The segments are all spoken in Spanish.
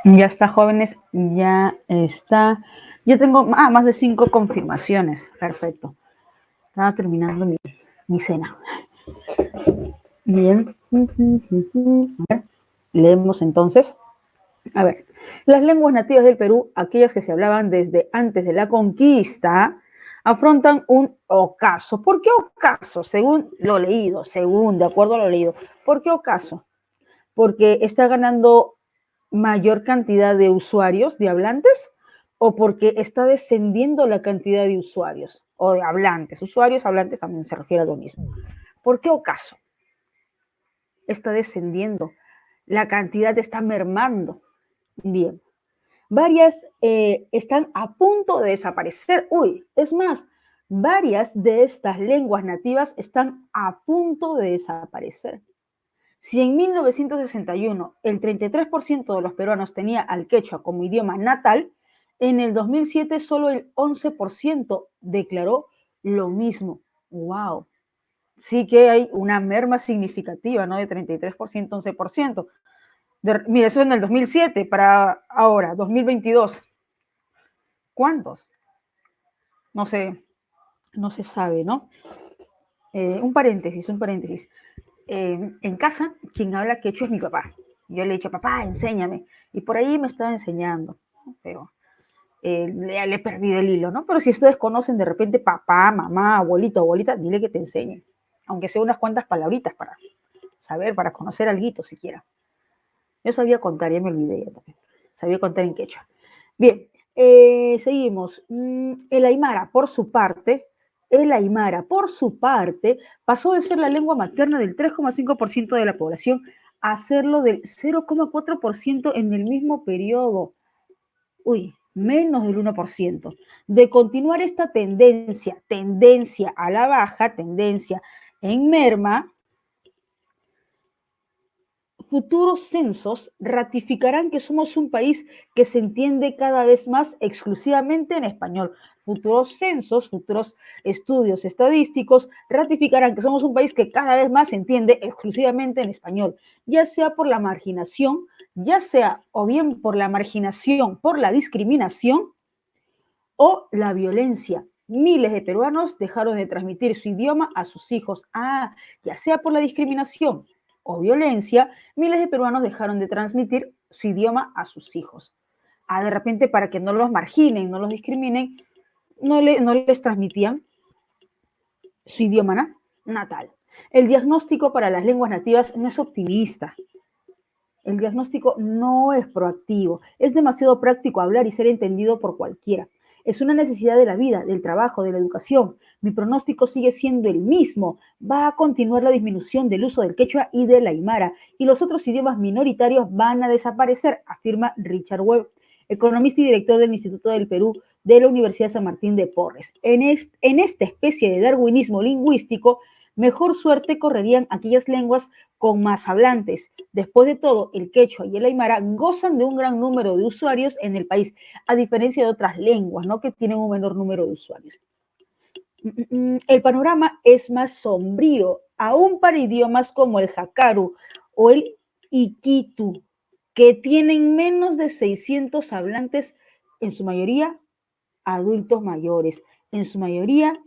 Ya está, jóvenes, ya está. Yo tengo más de 5 confirmaciones. Perfecto. Estaba terminando mi cena. Bien. A ver, leemos entonces. A ver, las lenguas nativas del Perú, aquellas que se hablaban desde antes de la conquista, afrontan un ocaso. ¿Por qué ocaso? Según lo leído, de acuerdo a lo leído. ¿Por qué ocaso? Porque está ganando mayor cantidad de usuarios, de hablantes, o porque está descendiendo la cantidad de usuarios o de hablantes. Usuarios, hablantes también se refiere a lo mismo. ¿Por qué ocaso? Está descendiendo, la cantidad está mermando. Bien, varias están a punto de desaparecer. Es más, varias de estas lenguas nativas están a punto de desaparecer. Si en 1961 el 33% de los peruanos tenía al quechua como idioma natal, en el 2007 solo el 11% declaró lo mismo. ¡Wow! Sí que hay una merma significativa, ¿no? De 33%, 11%. Mira, eso en el 2007, para ahora, 2022. ¿Cuántos? No sé, no se sabe, ¿no? Un paréntesis. En casa, quien habla quechua es mi papá. Yo le he dicho, papá, enséñame. Y por ahí me estaba enseñando, pero le he perdido el hilo, ¿no? Pero si ustedes conocen de repente papá, mamá, abuelito, abuelita, dile que te enseñe. Aunque sea unas cuantas palabritas para saber, para conocer algo siquiera. Yo sabía contar, ya me olvidé ya también. Sabía contar en quechua. Bien, seguimos. El aymara, por su parte, pasó de ser la lengua materna del 3,5% de la población a serlo del 0,4% en el mismo periodo. Menos del 1%. De continuar esta tendencia a la baja, tendencia en merma, futuros censos ratificarán que somos un país que se entiende cada vez más exclusivamente en español. Futuros censos, futuros estudios estadísticos ratificarán que somos un país que cada vez más se entiende exclusivamente en español, ya sea por la marginación, ya sea o bien por la marginación, por la discriminación o la violencia. Miles de peruanos dejaron de transmitir su idioma a sus hijos. Ya sea por la discriminación o violencia, miles de peruanos dejaron de transmitir su idioma a sus hijos. De repente, para que no los marginen, no los discriminen, no les transmitían su idioma natal. El diagnóstico para las lenguas nativas no es optimista. El diagnóstico no es proactivo. Es demasiado práctico hablar y ser entendido por cualquiera. Es una necesidad de la vida, del trabajo, de la educación. Mi pronóstico sigue siendo el mismo. Va a continuar la disminución del uso del quechua y del aymara, y los otros idiomas minoritarios van a desaparecer, afirma Richard Webb, economista y director del Instituto del Perú de la Universidad San Martín de Porres. En esta especie de darwinismo lingüístico, mejor suerte correrían aquellas lenguas con más hablantes. Después de todo, el quechua y el aymara gozan de un gran número de usuarios en el país, a diferencia de otras lenguas, ¿no?, que tienen un menor número de usuarios. El panorama es más sombrío, aún para idiomas como el jakaru o el iquitu, que tienen menos de 600 hablantes, en su mayoría adultos mayores, en su mayoría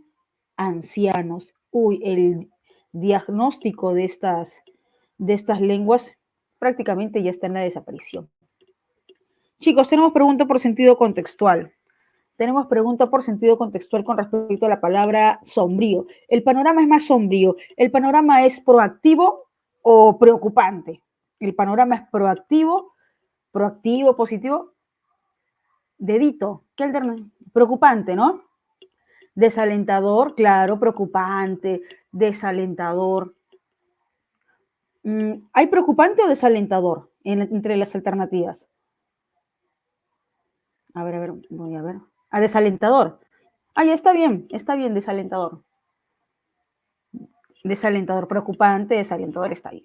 ancianos. El diagnóstico de estas lenguas prácticamente ya está en la desaparición. Chicos, tenemos pregunta por sentido contextual. Tenemos pregunta por sentido contextual con respecto a la palabra sombrío. El panorama es más sombrío. ¿El panorama es proactivo o preocupante? El panorama es proactivo, positivo. Dedito, ¿qué alternativa? Preocupante, ¿no? Desalentador, claro, preocupante, desalentador. ¿Hay preocupante o desalentador entre las alternativas? A ver, voy a ver. Desalentador. Ya está bien, desalentador. Desalentador, preocupante, desalentador, está bien.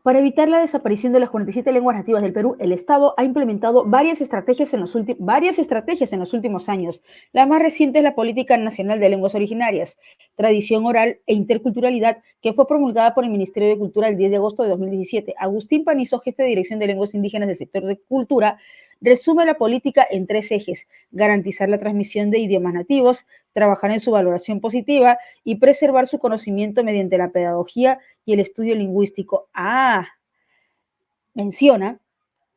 Para evitar la desaparición de las 47 lenguas nativas del Perú, el Estado ha implementado varias estrategias en los últimos años. La más reciente es la Política Nacional de Lenguas Originarias, Tradición Oral e Interculturalidad, que fue promulgada por el Ministerio de Cultura el 10 de agosto de 2017. Agustín Panizo, jefe de Dirección de Lenguas Indígenas del sector de Cultura, resume la política en 3 ejes: garantizar la transmisión de idiomas nativos, trabajar en su valoración positiva y preservar su conocimiento mediante la pedagogía y el estudio lingüístico. Menciona,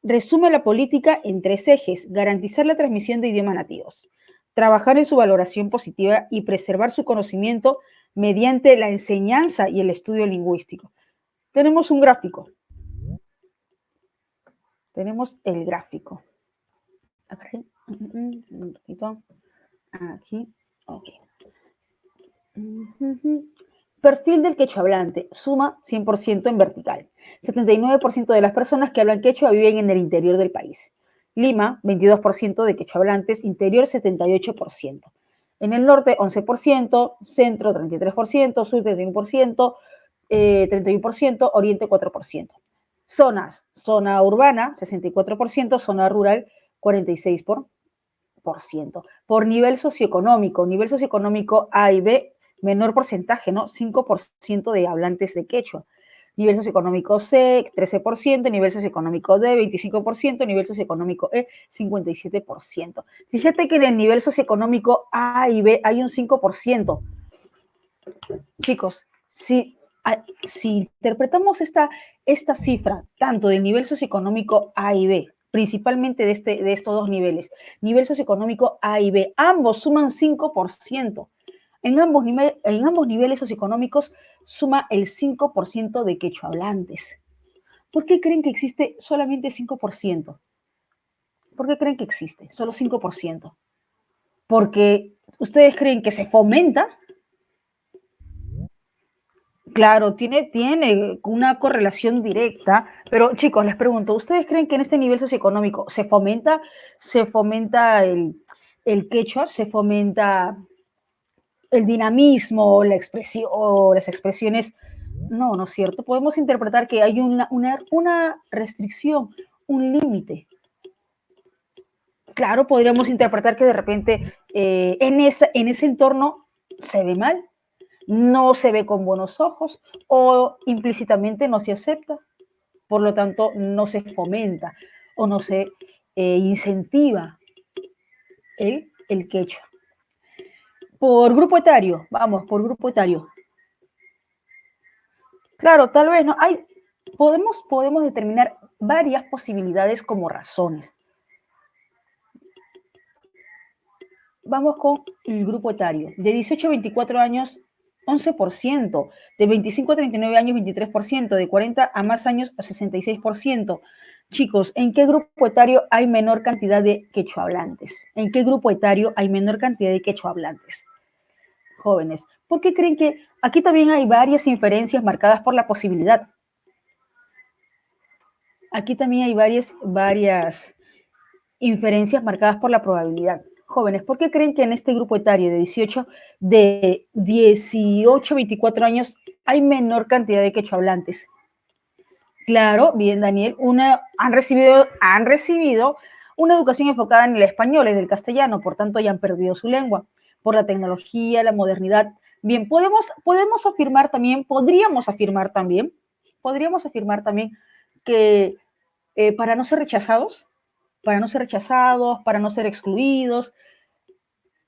resume la política en 3 ejes: garantizar la transmisión de idiomas nativos, trabajar en su valoración positiva y preservar su conocimiento mediante la enseñanza y el estudio lingüístico. Tenemos un gráfico. Tenemos el gráfico. Aquí, un poquito. Aquí, ok. Perfil del quechua hablante, suma 100% en vertical. 79% de las personas que hablan quechua viven en el interior del país. Lima, 22% de quechua hablantes, interior 78%. En el norte, 11%, centro 33%, sur 31%, 31%, oriente 4%. Zonas, zona urbana 64%, zona rural 46%. Por nivel socioeconómico A y B, menor porcentaje, ¿no? 5% de hablantes de quechua. Nivel socioeconómico C, 13%, nivel socioeconómico D, 25%, nivel socioeconómico E, 57%. Fíjate que en el nivel socioeconómico A y B hay un 5%. Chicos, si interpretamos esta cifra, tanto del nivel socioeconómico A y B, principalmente de estos dos niveles, nivel socioeconómico A y B, ambos suman 5%. En ambos niveles socioeconómicos suma el 5% de quechua hablantes. ¿Por qué creen que existe solamente 5%? ¿Por qué creen que existe solo 5%? Porque ustedes creen que se fomenta. Claro, tiene una correlación directa, pero chicos, les pregunto, ¿ustedes creen que en este nivel socioeconómico se fomenta el quechua, se fomenta el dinamismo, la expresión, o las expresiones? No, ¿no es cierto? Podemos interpretar que hay una restricción, un límite. Claro, podríamos interpretar que de repente en ese entorno se ve mal, no se ve con buenos ojos o implícitamente no se acepta, por lo tanto no se fomenta o no se incentiva el quechua. Por grupo etario, vamos, por grupo etario. Claro, tal vez no hay, podemos determinar varias posibilidades como razones. Vamos con el grupo etario. De 18 a 24 años, 11%. De 25 a 39 años, 23%. De 40 a más años, 66%. Chicos, ¿en qué grupo etario hay menor cantidad de quechua hablantes? ¿En qué grupo etario hay menor cantidad de quechua hablantes? Jóvenes. ¿Por qué creen que aquí también hay varias inferencias marcadas por la posibilidad? Aquí también hay varias inferencias marcadas por la probabilidad. Jóvenes, ¿por qué creen que en este grupo etario de 18 a 24 años hay menor cantidad de quechua hablantes? Claro, bien, Daniel, han recibido una educación enfocada en el español, en el castellano, por tanto ya han perdido su lengua, por la tecnología, la modernidad. Bien, podríamos afirmar también que para no ser rechazados, para no ser excluidos,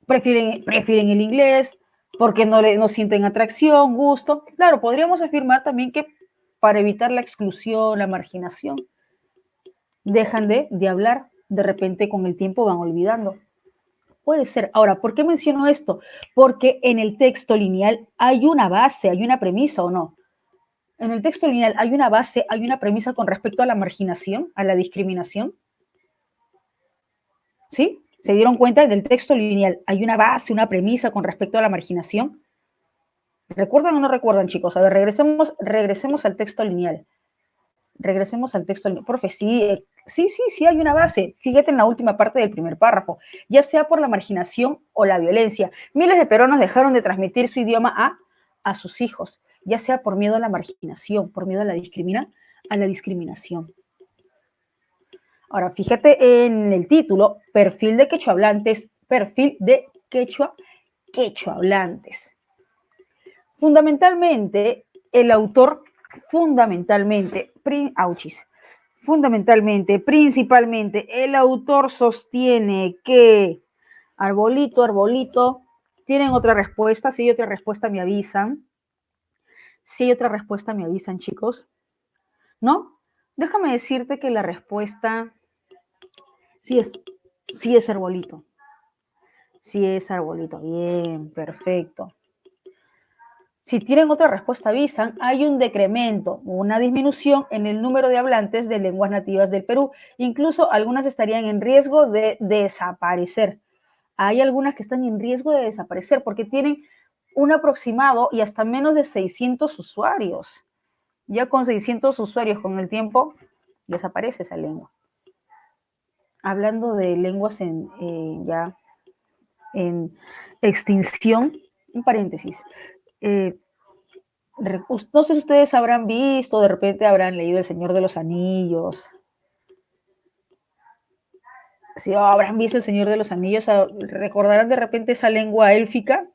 prefieren el inglés porque no sienten atracción, gusto. Claro, podríamos afirmar también que para evitar la exclusión, la marginación, dejan de hablar, de repente con el tiempo van olvidando. Puede ser. Ahora, ¿por qué menciono esto? Porque en el texto lineal hay una base, hay una premisa, ¿o no? En el texto lineal hay una base, hay una premisa con respecto a la marginación, a la discriminación. ¿Sí? ¿Se dieron cuenta? Del texto lineal hay una base, una premisa con respecto a la marginación. ¿Recuerdan o no recuerdan, chicos? A ver, regresemos al texto lineal. Profe, sí, hay una base. Fíjate en la última parte del primer párrafo. Ya sea por la marginación o la violencia. Miles de peruanos dejaron de transmitir su idioma a sus hijos, ya sea por miedo a la marginación, por miedo a la a la discriminación. Ahora, fíjate en el título, perfil de quechohablantes, perfil de quechohablantes. Fundamentalmente, el autor, principalmente, el autor sostiene que arbolito, ¿tienen otra respuesta? Si hay otra respuesta me avisan. Si hay otra respuesta me avisan, chicos. ¿No? Déjame decirte que la respuesta sí es arbolito. Sí es arbolito. Bien, perfecto. Si tienen otra respuesta, avisan. Hay un decremento, una disminución en el número de hablantes de lenguas nativas del Perú. Incluso algunas estarían en riesgo de desaparecer. Hay algunas que están en riesgo de desaparecer porque tienen un aproximado y hasta menos de 600 usuarios. Ya con 600 usuarios con el tiempo, desaparece esa lengua. Hablando de lenguas ya en extinción, un paréntesis. No sé si ustedes habrán visto, de repente habrán leído El Señor de los Anillos. Si habrán visto El Señor de los Anillos, recordarán de repente esa lengua élfica.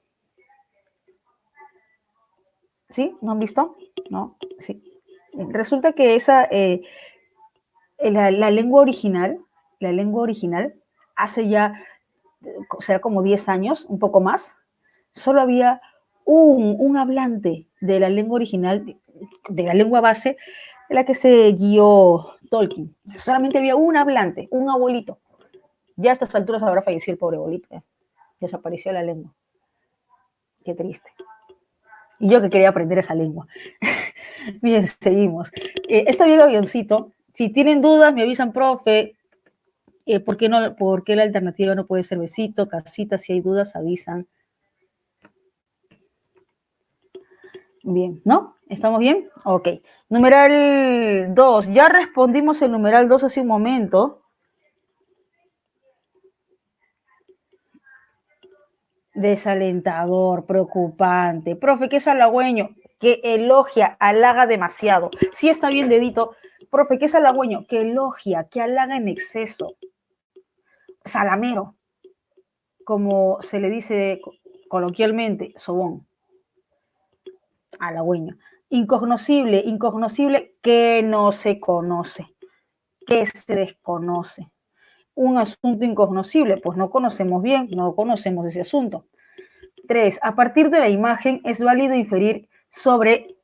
¿Sí? ¿No han visto? No, sí. Resulta que esa, la lengua original, hace ya, será como 10 años, un poco más, solo había un hablante de la lengua original, de la lengua base, de la que se guió Tolkien. Solamente había un hablante, un abuelito. Ya a estas alturas habrá fallecido el pobre abuelito. Desapareció la lengua. Qué triste. Y yo que quería aprender esa lengua. Bien, seguimos. Está bien, avioncito. Si tienen dudas, me avisan, profe. ¿Por qué la alternativa no puede ser besito, casita? Si hay dudas, avisan. Bien, ¿no? ¿Estamos bien? Ok. Numeral 2. Ya respondimos el numeral 2 hace un momento. Desalentador, preocupante. Profe, ¿qué es halagüeño? Que elogia, halaga demasiado. Sí está bien, dedito. Profe, ¿qué es halagüeño? Que elogia, que halaga en exceso. Salamero, como se le dice coloquialmente, sobón. Halagüeño. Incognoscible, que no se conoce, que se desconoce. Un asunto incognoscible, pues no conocemos bien, no conocemos ese asunto. 3. A partir de la imagen es válido inferir sobre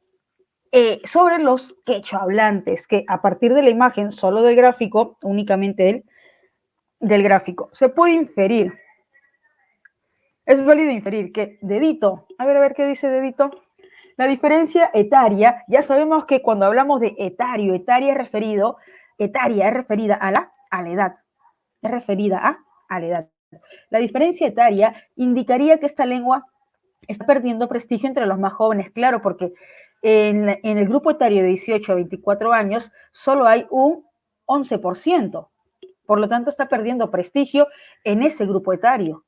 los quechohablantes, que a partir de la imagen, solo del gráfico, únicamente del gráfico, se puede inferir. Es válido inferir que, dedito, a ver qué dice dedito. La diferencia etaria, ya sabemos que cuando hablamos de etario, etaria es referida a la edad. Es referida a la edad. La diferencia etaria indicaría que esta lengua está perdiendo prestigio entre los más jóvenes, claro, porque en el grupo etario de 18 a 24 años solo hay un 11%. Por lo tanto, está perdiendo prestigio en ese grupo etario.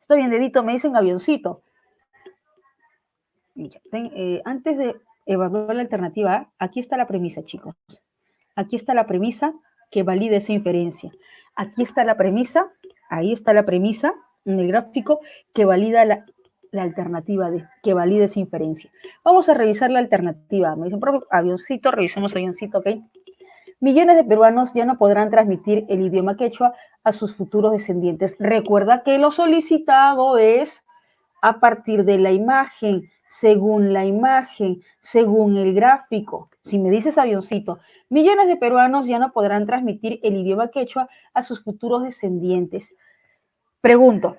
Está bien, dedito, me dicen avioncito. Antes de evaluar la alternativa A, aquí está la premisa, chicos. Aquí está la premisa que valida esa inferencia. Aquí está la premisa, ahí está la premisa en el gráfico que valida la alternativa D, que valida esa inferencia. Vamos a revisar la alternativa. Me dicen, profe, avioncito, revisemos avioncito, ¿ok? Millones de peruanos ya no podrán transmitir el idioma quechua a sus futuros descendientes. Recuerda que lo solicitado es a partir de la imagen, según el gráfico. Si me dices avioncito, millones de peruanos ya no podrán transmitir el idioma quechua a sus futuros descendientes. Pregunto,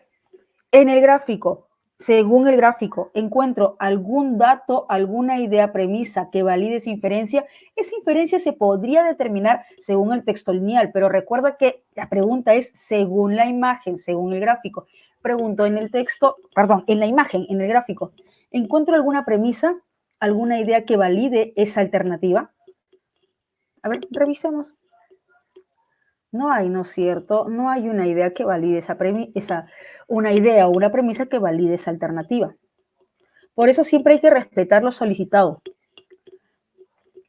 en el gráfico, según el gráfico, ¿encuentro algún dato, alguna idea, premisa que valide esa inferencia? Esa inferencia se podría determinar según el texto lineal, pero recuerda que la pregunta es según la imagen, según el gráfico. Pregunto, en la imagen, en el gráfico, ¿encuentro alguna premisa, alguna idea que valide esa alternativa? A ver, revisemos. No hay, ¿no es cierto? No hay una idea que valide una idea o una premisa que valide esa alternativa. Por eso siempre hay que respetar lo solicitado.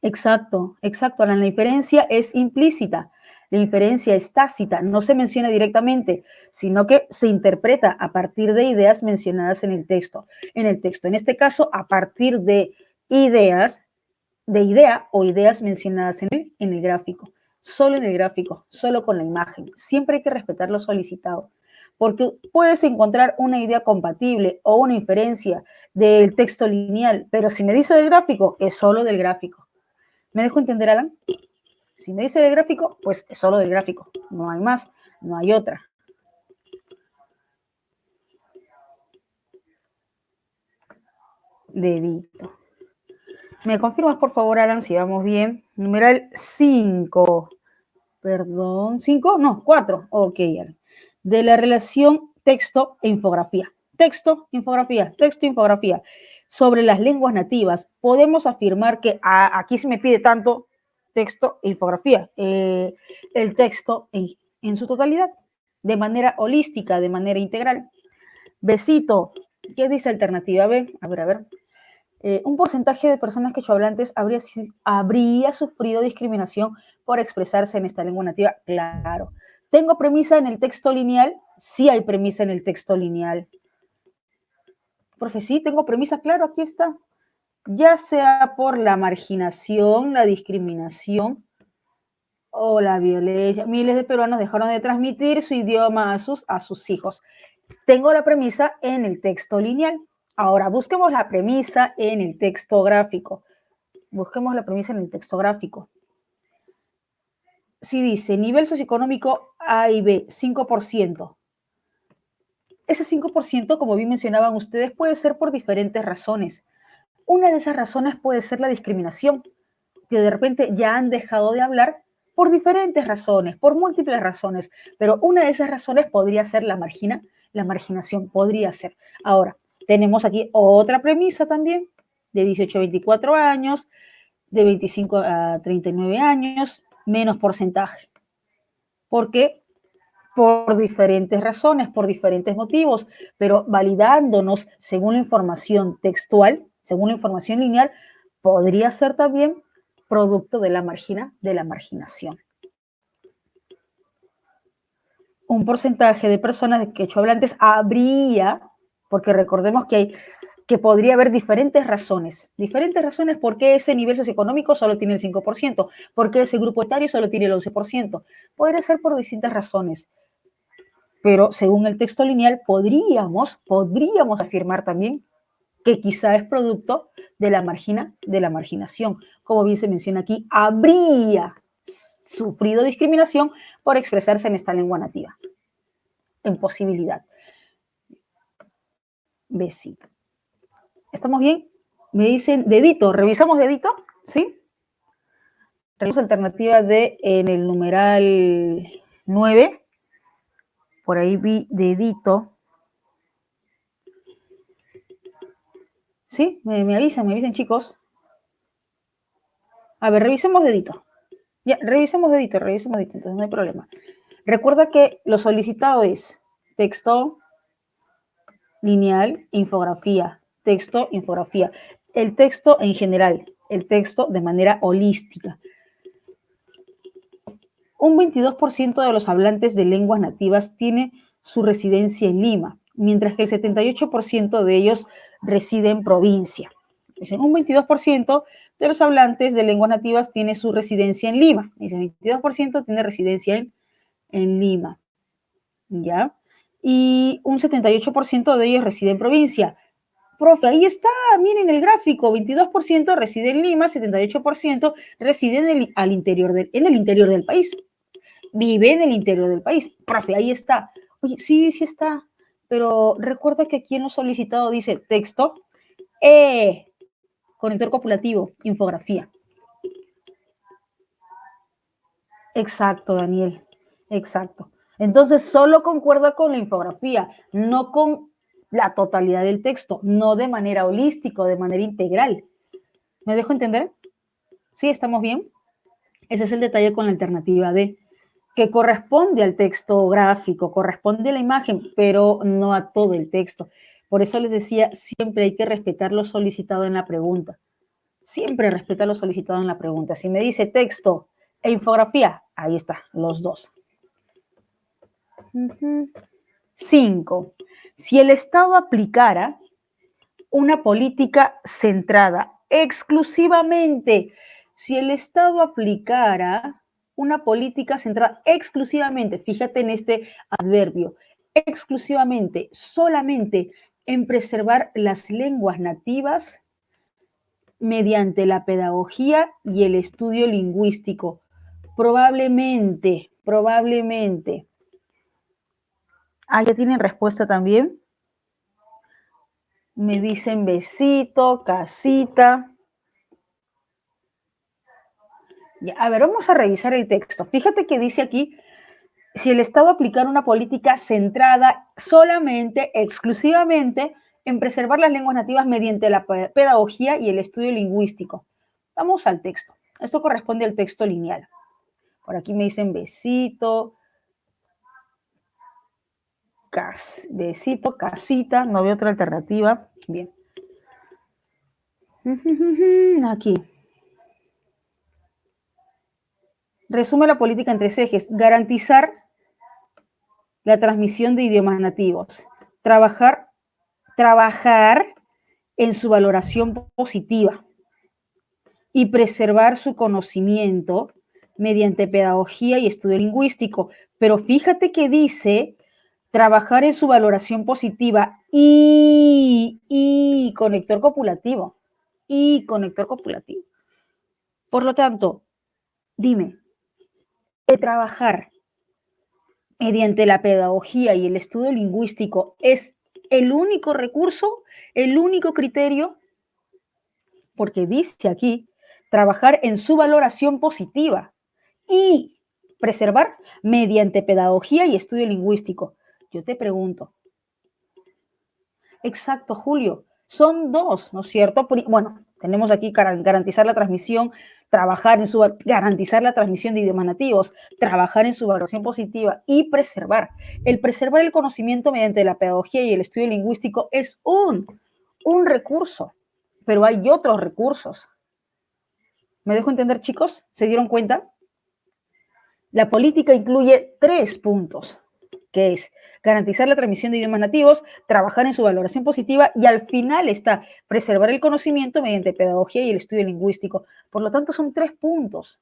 Exacto, exacto. La diferencia es implícita, la inferencia es tácita, no se menciona directamente, sino que se interpreta a partir de ideas mencionadas en el texto. En este caso, a partir de ideas, de idea o ideas mencionadas en el gráfico. Solo en el gráfico, solo con la imagen. Siempre hay que respetar lo solicitado, porque puedes encontrar una idea compatible o una inferencia del texto lineal, pero si me dice del gráfico, es solo del gráfico. ¿Me dejo entender, Alan? Si me dice del gráfico, pues es solo del gráfico. No hay más, no hay otra. Dedito. ¿Me confirmas, por favor, Alan, si vamos bien? Numeral 5. Perdón, 5, no, 4. Ok, Alan. De la relación texto e infografía. Texto, infografía, texto, infografía. Sobre las lenguas nativas, podemos afirmar que aquí se me pide tanto texto e infografía. El texto en su totalidad, de manera holística, de manera integral. Besito, ¿qué dice alternativa B? A ver. Un porcentaje de personas quechohablantes habría sufrido discriminación por expresarse en esta lengua nativa. Claro. ¿Tengo premisa en el texto lineal? Sí hay premisa en el texto lineal. Profe, sí, tengo premisa, claro, aquí está. Ya sea por la marginación, la discriminación o la violencia. Miles de peruanos dejaron de transmitir su idioma a sus hijos. Tengo la premisa en el texto lineal. Ahora, busquemos la premisa en el texto gráfico. Busquemos la premisa en el texto gráfico. Si dice nivel socioeconómico A y B, 5%. Ese 5%, como bien mencionaban ustedes, puede ser por diferentes razones. Una de esas razones puede ser la discriminación, que de repente ya han dejado de hablar por diferentes razones, por múltiples razones, pero una de esas razones podría ser la marginación, podría ser. Ahora, tenemos aquí otra premisa también, de 18 a 24 años, de 25 a 39 años, menos porcentaje. ¿Por qué? Por diferentes razones, por diferentes motivos, pero validándonos según la información textual, según la información lineal, podría ser también producto de la marginación. Un porcentaje de personas quechohablantes habría, porque recordemos que podría haber diferentes razones por qué ese nivel socioeconómico solo tiene el 5%, por qué ese grupo etario solo tiene el 11%. Podría ser por distintas razones, pero según el texto lineal podríamos afirmar también que quizá es producto de la marginación. Como bien se menciona aquí, habría sufrido discriminación por expresarse en esta lengua nativa. En posibilidad. Besito. ¿Estamos bien? Me dicen dedito. ¿Revisamos dedito? ¿Sí? Revisamos alternativa D en el numeral 9. Por ahí vi dedito. ¿Sí? Me avisan, chicos. A ver, revisemos dedito. Ya, revisemos dedito, entonces no hay problema. Recuerda que lo solicitado es texto, lineal, infografía, texto, infografía. El texto en general, el texto de manera holística. Un 22% de los hablantes de lenguas nativas tiene su residencia en Lima, mientras que el 78% de ellos reside en provincia. Dicen, un 22% de los hablantes de lenguas nativas tiene su residencia en Lima. Dicen, 22% tiene residencia en Lima. ¿Ya? Y un 78% de ellos reside en provincia. Profe, ahí está, miren el gráfico, 22% reside en Lima, 78% reside en el interior del país. Vive en el interior del país. Profe, ahí está. Oye, sí está, pero recuerda que aquí en lo solicitado dice texto, conector copulativo, infografía. Exacto, Daniel, exacto. Entonces, solo concuerda con la infografía, no con la totalidad del texto, no de manera holística, de manera integral. ¿Me dejo entender? ¿Sí? ¿Estamos bien? Ese es el detalle con la alternativa D, que corresponde al texto gráfico, corresponde a la imagen, pero no a todo el texto. Por eso les decía, siempre hay que respetar lo solicitado en la pregunta. Siempre respeta lo solicitado en la pregunta. Si me dice texto e infografía, ahí está, los dos. 5. Si el Estado aplicara una política centrada exclusivamente, si el Estado aplicara una política centrada exclusivamente, fíjate en este adverbio, exclusivamente, solamente en preservar las lenguas nativas mediante la pedagogía y el estudio lingüístico. Probablemente. Ah, ya tienen respuesta también. Me dicen besito, casita. Ya, a ver, vamos a revisar el texto. Fíjate que dice aquí, si el Estado aplicara una política centrada solamente, exclusivamente, en preservar las lenguas nativas mediante la pedagogía y el estudio lingüístico. Vamos al texto. Esto corresponde al texto lineal. Por aquí me dicen besito, besito, casita, no veo otra alternativa. Bien. Aquí. Resume la política en 3 ejes. Garantizar la transmisión de idiomas nativos. Trabajar en su valoración positiva y preservar su conocimiento mediante pedagogía y estudio lingüístico. Pero fíjate que dice trabajar en su valoración positiva y conector copulativo. Y conector copulativo. Por lo tanto, dime, trabajar mediante la pedagogía y el estudio lingüístico es el único recurso, el único criterio, porque dice aquí, trabajar en su valoración positiva y preservar mediante pedagogía y estudio lingüístico. Yo te pregunto, exacto, Julio, son dos, ¿no es cierto? Bueno, tenemos aquí garantizar la transmisión, garantizar la transmisión de idiomas nativos, trabajar en su valoración positiva y preservar. El preservar el conocimiento mediante la pedagogía y el estudio lingüístico es un recurso, pero hay otros recursos. ¿Me dejo entender, chicos? ¿Se dieron cuenta? La política incluye 3 puntos, que es garantizar la transmisión de idiomas nativos, trabajar en su valoración positiva y al final está preservar el conocimiento mediante pedagogía y el estudio lingüístico. Por lo tanto, son 3 puntos.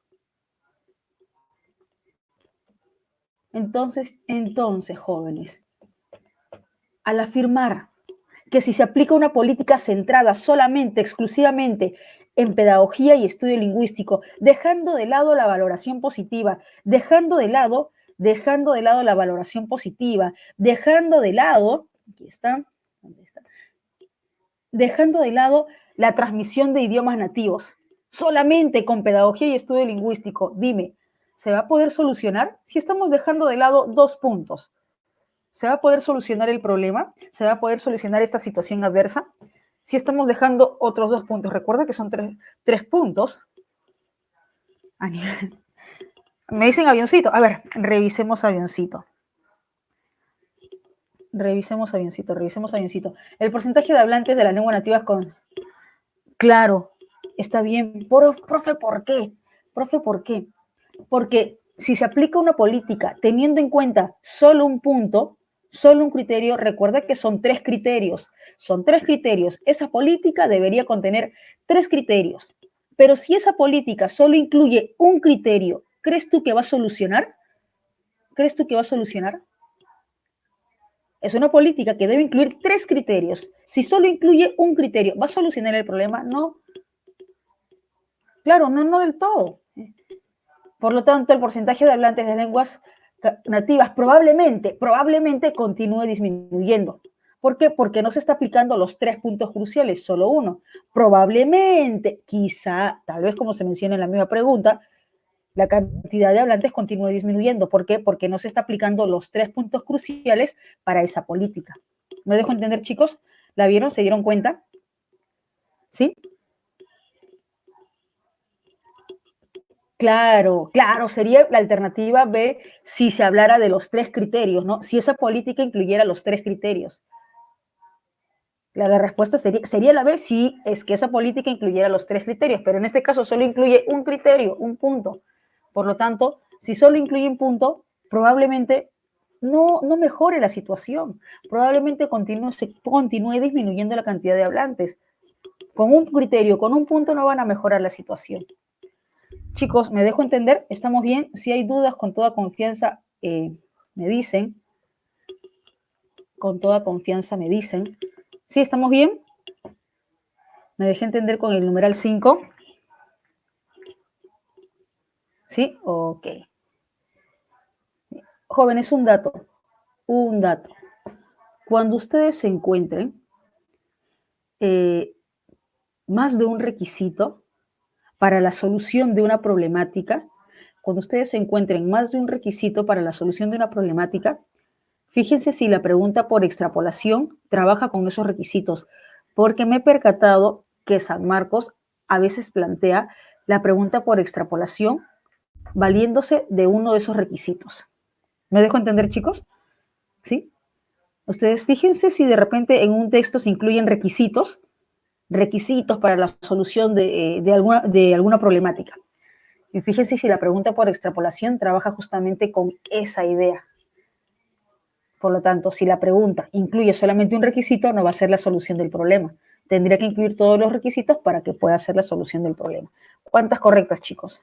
Entonces, jóvenes, al afirmar que si se aplica una política centrada solamente, exclusivamente en pedagogía y estudio lingüístico, dejando de lado la valoración positiva, dejando de lado la valoración positiva, dejando de lado, aquí está, ¿dónde está? Dejando de lado la transmisión de idiomas nativos, solamente con pedagogía y estudio lingüístico. Dime, ¿se va a poder solucionar si estamos dejando de lado 2 puntos? ¿Se va a poder solucionar el problema? ¿Se va a poder solucionar esta situación adversa? Si estamos dejando otros 2 puntos, recuerda que son 3 puntos. Me dicen avioncito. A ver, revisemos avioncito. Revisemos avioncito. El porcentaje de hablantes de la lengua nativa con... Claro, está bien. Profe, ¿por qué? Porque si se aplica una política teniendo en cuenta solo un punto, solo un criterio, recuerda que son 3 criterios. Son 3 criterios. Esa política debería contener 3 criterios. Pero si esa política solo incluye un criterio, ¿crees tú que va a solucionar? Es una política que debe incluir 3 criterios. Si solo incluye un criterio, ¿va a solucionar el problema? No. Claro, no del todo. Por lo tanto, el porcentaje de hablantes de lenguas nativas probablemente continúe disminuyendo. ¿Por qué? Porque no se está aplicando los 3 puntos cruciales, solo uno. Probablemente, quizá, tal vez como se menciona en la misma pregunta, la cantidad de hablantes continúe disminuyendo. ¿Por qué? Porque no se está aplicando los 3 puntos cruciales para esa política. ¿Me dejo entender, chicos? ¿La vieron? ¿Se dieron cuenta? ¿Sí? Claro, sería la alternativa B si se hablara de los 3 criterios, ¿no? Si esa política incluyera los 3 criterios. La respuesta sería la B si es que esa política incluyera los 3 criterios, pero en este caso solo incluye un criterio, un punto. Por lo tanto, si solo incluye un punto, probablemente no mejore la situación, probablemente continúe disminuyendo la cantidad de hablantes. Con un criterio, con un punto no van a mejorar la situación. Chicos, ¿me dejo entender? ¿Estamos bien? Si hay dudas, con toda confianza me dicen. Con toda confianza me dicen. ¿Sí, estamos bien? Me dejé entender con el numeral 5. ¿Sí? Ok. Jóvenes, un dato. Un dato. Cuando ustedes se encuentren más de un requisito para la solución de una problemática, cuando ustedes se encuentren más de un requisito para la solución de una problemática, fíjense si la pregunta por extrapolación trabaja con esos requisitos, porque me he percatado que San Marcos a veces plantea la pregunta por extrapolación valiéndose de uno de esos requisitos. ¿Me dejo entender, chicos? ¿Sí? Ustedes fíjense si de repente en un texto se incluyen requisitos para la solución de alguna problemática. Y fíjense si la pregunta por extrapolación trabaja justamente con esa idea. Por lo tanto, si la pregunta incluye solamente un requisito, no va a ser la solución del problema. Tendría que incluir todos los requisitos para que pueda ser la solución del problema. ¿Cuántas correctas, chicos?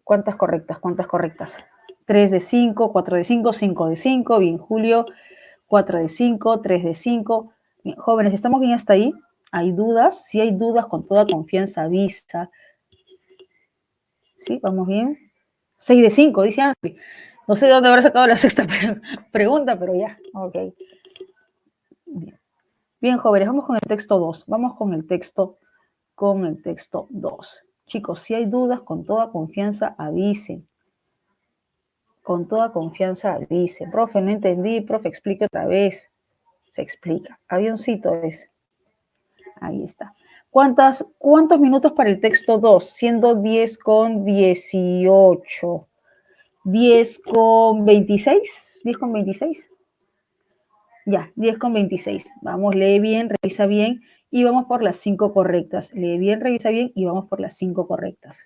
¿Cuántas correctas? ¿Cuántas correctas? 3 de 5, 4 de 5, 5 de 5. Bien, Julio. 4 de 5, 3 de 5. Bien, jóvenes, ¿estamos bien hasta ahí? ¿Hay dudas? Si hay dudas, con toda confianza, avisa. ¿Sí? ¿Vamos bien? 6 de 5, dice Ángel. No sé de dónde habrá sacado la sexta pregunta, pero ya. Ok. Bien. Bien, jóvenes, vamos con el texto 2. Vamos con el texto 2. Chicos, si hay dudas, con toda confianza, avisen. Con toda confianza, avisen. Profe, no entendí. Profe, explique otra vez. Se explica. Avioncito es. Ahí está. ¿Cuántos minutos para el texto 2? Siendo 10 con 18. 10 con 26. 10 con 26. Ya, 10 con 26. Vamos, lee bien, revisa bien y vamos por las 5 correctas. Lee bien, revisa bien y vamos por las 5 correctas.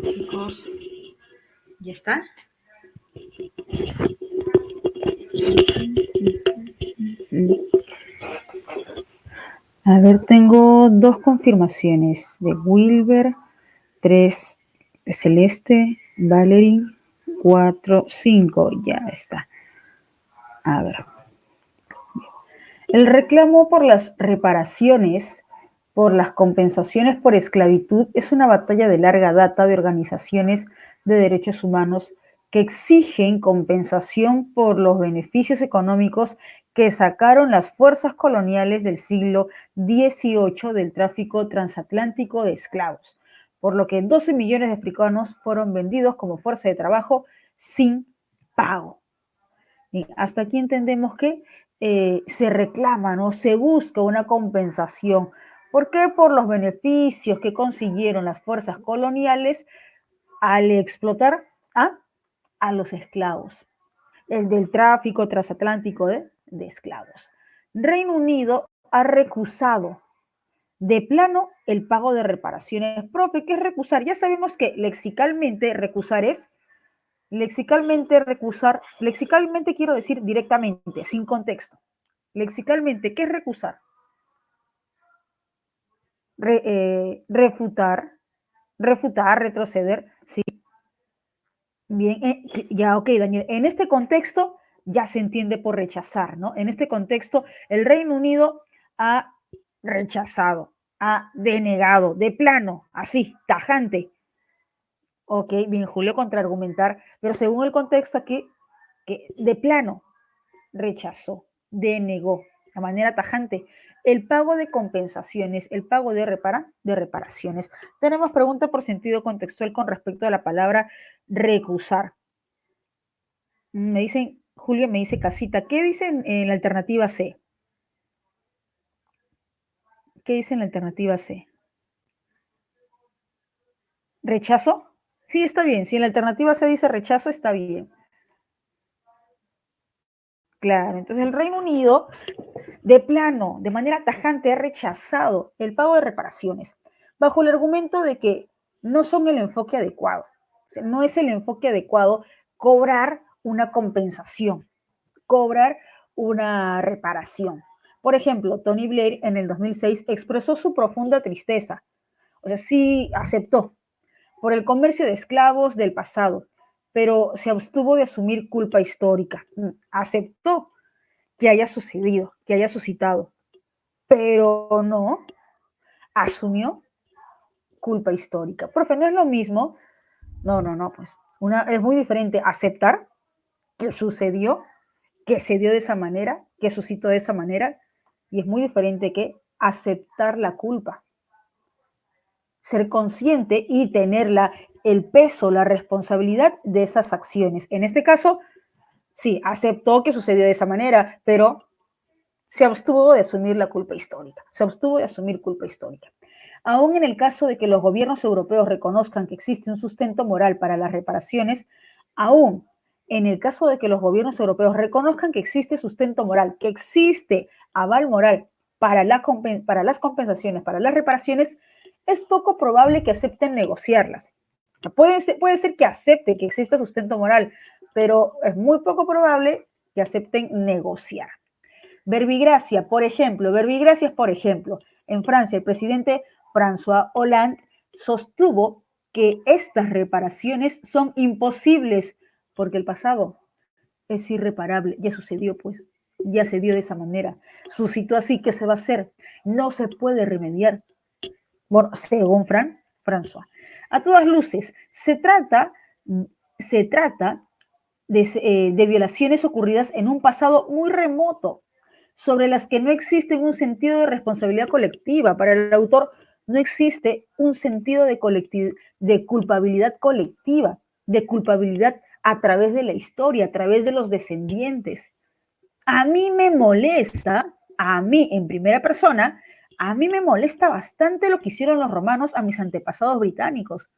Chicos, ¿ya está? A ver, tengo 2 confirmaciones de Wilber, 3 de Celeste, Valerie, 4, 5, ya está. A ver. El reclamo por las reparaciones, por las compensaciones por esclavitud, es una batalla de larga data de organizaciones de derechos humanos que exigen compensación por los beneficios económicos que sacaron las fuerzas coloniales del siglo XVIII del tráfico transatlántico de esclavos, por lo que 12 millones de africanos fueron vendidos como fuerza de trabajo sin pago. Y hasta aquí entendemos que se reclama, ¿no? Se busca una compensación. ¿Por qué? Por los beneficios que consiguieron las fuerzas coloniales al explotar a, a los esclavos, el del tráfico transatlántico de esclavos. Reino Unido ha recusado de plano el pago de reparaciones. Profe, ¿qué es recusar? Ya sabemos que lexicalmente recusar es lexicalmente quiero decir directamente, sin contexto. Lexicalmente, ¿qué es recusar? Refutar, retroceder, sí. Bien, ya, ok, Daniel. En este contexto ya se entiende por rechazar, ¿no? En este contexto, el Reino Unido ha rechazado, ha denegado, de plano, así, tajante. Ok, bien, Julio contraargumentar, pero según el contexto aquí, que de plano rechazó, denegó de manera tajante el pago de compensaciones, el pago de reparaciones. Tenemos pregunta por sentido contextual con respecto a la palabra recusar. Me dicen, Julio me dice casita, ¿qué dicen en la alternativa C? ¿Qué dice en la alternativa C? ¿Rechazo? Sí, está bien. Si en la alternativa C dice rechazo, está bien. Claro, entonces el Reino Unido de plano, de manera tajante, ha rechazado el pago de reparaciones bajo el argumento de que no son el enfoque adecuado. O sea, no es el enfoque adecuado cobrar una compensación, cobrar una reparación. Por ejemplo, Tony Blair en el 2006 expresó su profunda tristeza, o sea, sí aceptó por el comercio de esclavos del pasado, pero se abstuvo de asumir culpa histórica. Aceptó que haya sucedido, que haya suscitado, pero no asumió culpa histórica. Profe, no es lo mismo. No, pues es muy diferente aceptar que sucedió, que se dio de esa manera, que suscitó de esa manera, y es muy diferente que aceptar la culpa. Ser consciente y tener el peso, la responsabilidad de esas acciones. En este caso, sí, aceptó que sucedió de esa manera, pero se abstuvo de asumir la culpa histórica, se abstuvo de asumir culpa histórica. Aún en el caso de que los gobiernos europeos reconozcan que existe un sustento moral para las reparaciones, aún en el caso de que los gobiernos europeos reconozcan que existe sustento moral, que existe aval moral para las compensaciones, para las reparaciones, es poco probable que acepten negociarlas. Puede ser que acepte que exista sustento moral, pero es muy poco probable que acepten negociar. Verbigracias, por ejemplo, en Francia el presidente François Hollande sostuvo que estas reparaciones son imposibles porque el pasado es irreparable, ya sucedió pues, ya se dio de esa manera, suscitó así, ¿qué se va a hacer? No se puede remediar. Bueno, según François. A todas luces, se trata de violaciones ocurridas en un pasado muy remoto, sobre las que no existe un sentido de responsabilidad colectiva. Para el autor no existe un sentido de culpabilidad colectiva, de culpabilidad a través de la historia, a través de los descendientes. A mí me molesta, a mí en primera persona, a mí me molesta bastante lo que hicieron los romanos a mis antepasados británicos,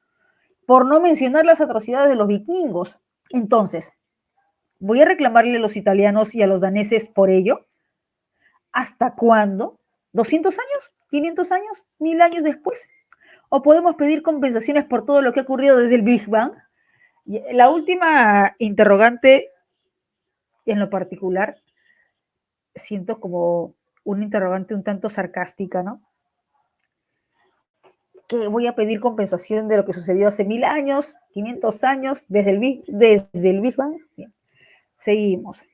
por no mencionar las atrocidades de los vikingos. Entonces, ¿voy a reclamarle a los italianos y a los daneses por ello? ¿Hasta cuándo? ¿200 años? ¿500 años? ¿1000 años después? ¿O podemos pedir compensaciones por todo lo que ha ocurrido desde el Big Bang? La última interrogante, en lo particular, siento como una interrogante un tanto sarcástica, ¿no? Que voy a pedir compensación de lo que sucedió hace 1000 años, 500 años, desde el Big Bang. Bien, seguimos.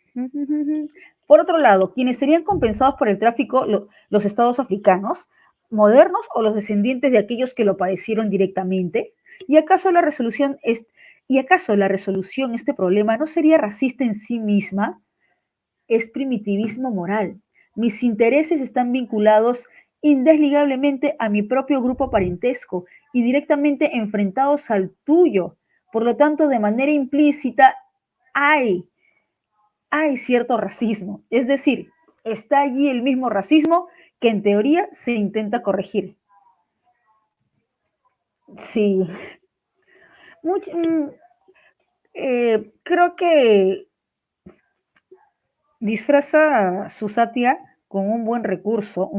Por otro lado, ¿quiénes serían compensados por el tráfico, los estados africanos, modernos o los descendientes de aquellos que lo padecieron directamente? ¿Y acaso la resolución este problema no sería racista en sí misma? Es primitivismo moral. Mis intereses están vinculados indesligablemente a mi propio grupo parentesco y directamente enfrentados al tuyo. Por lo tanto, de manera implícita, hay, hay cierto racismo. Es decir, está allí el mismo racismo que en teoría se intenta corregir. Sí. Creo que disfraza su sátira con un buen recurso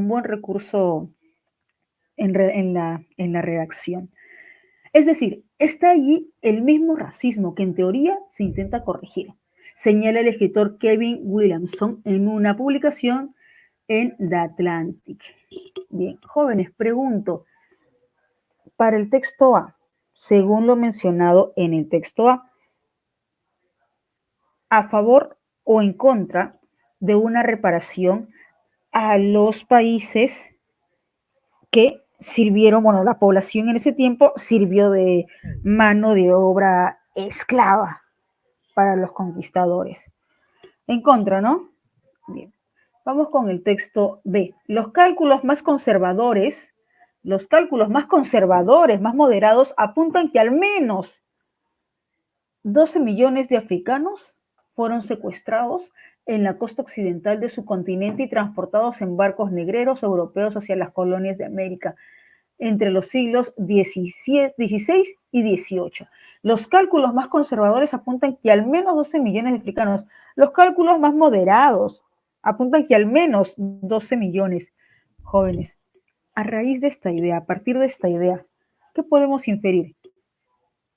en la redacción. Es decir, está allí el mismo racismo que en teoría se intenta corregir, señala el escritor Kevin Williamson en una publicación en The Atlantic. Bien, jóvenes, pregunto, para el texto A, según lo mencionado en el texto a favor o en contra de una reparación a los países que sirvieron, bueno, la población en ese tiempo sirvió de mano de obra esclava para los conquistadores. En contra, ¿no? Bien. Vamos con el texto B. Los cálculos más conservadores, más moderados, apuntan que al menos 12 millones de africanos fueron secuestrados en la costa occidental de su continente y transportados en barcos negreros europeos hacia las colonias de América entre los siglos XVI y XVIII. Los cálculos más conservadores apuntan que al menos 12 millones de africanos. Los cálculos más moderados apuntan que al menos 12 millones jóvenes. A raíz de esta idea, a partir de esta idea, ¿qué podemos inferir?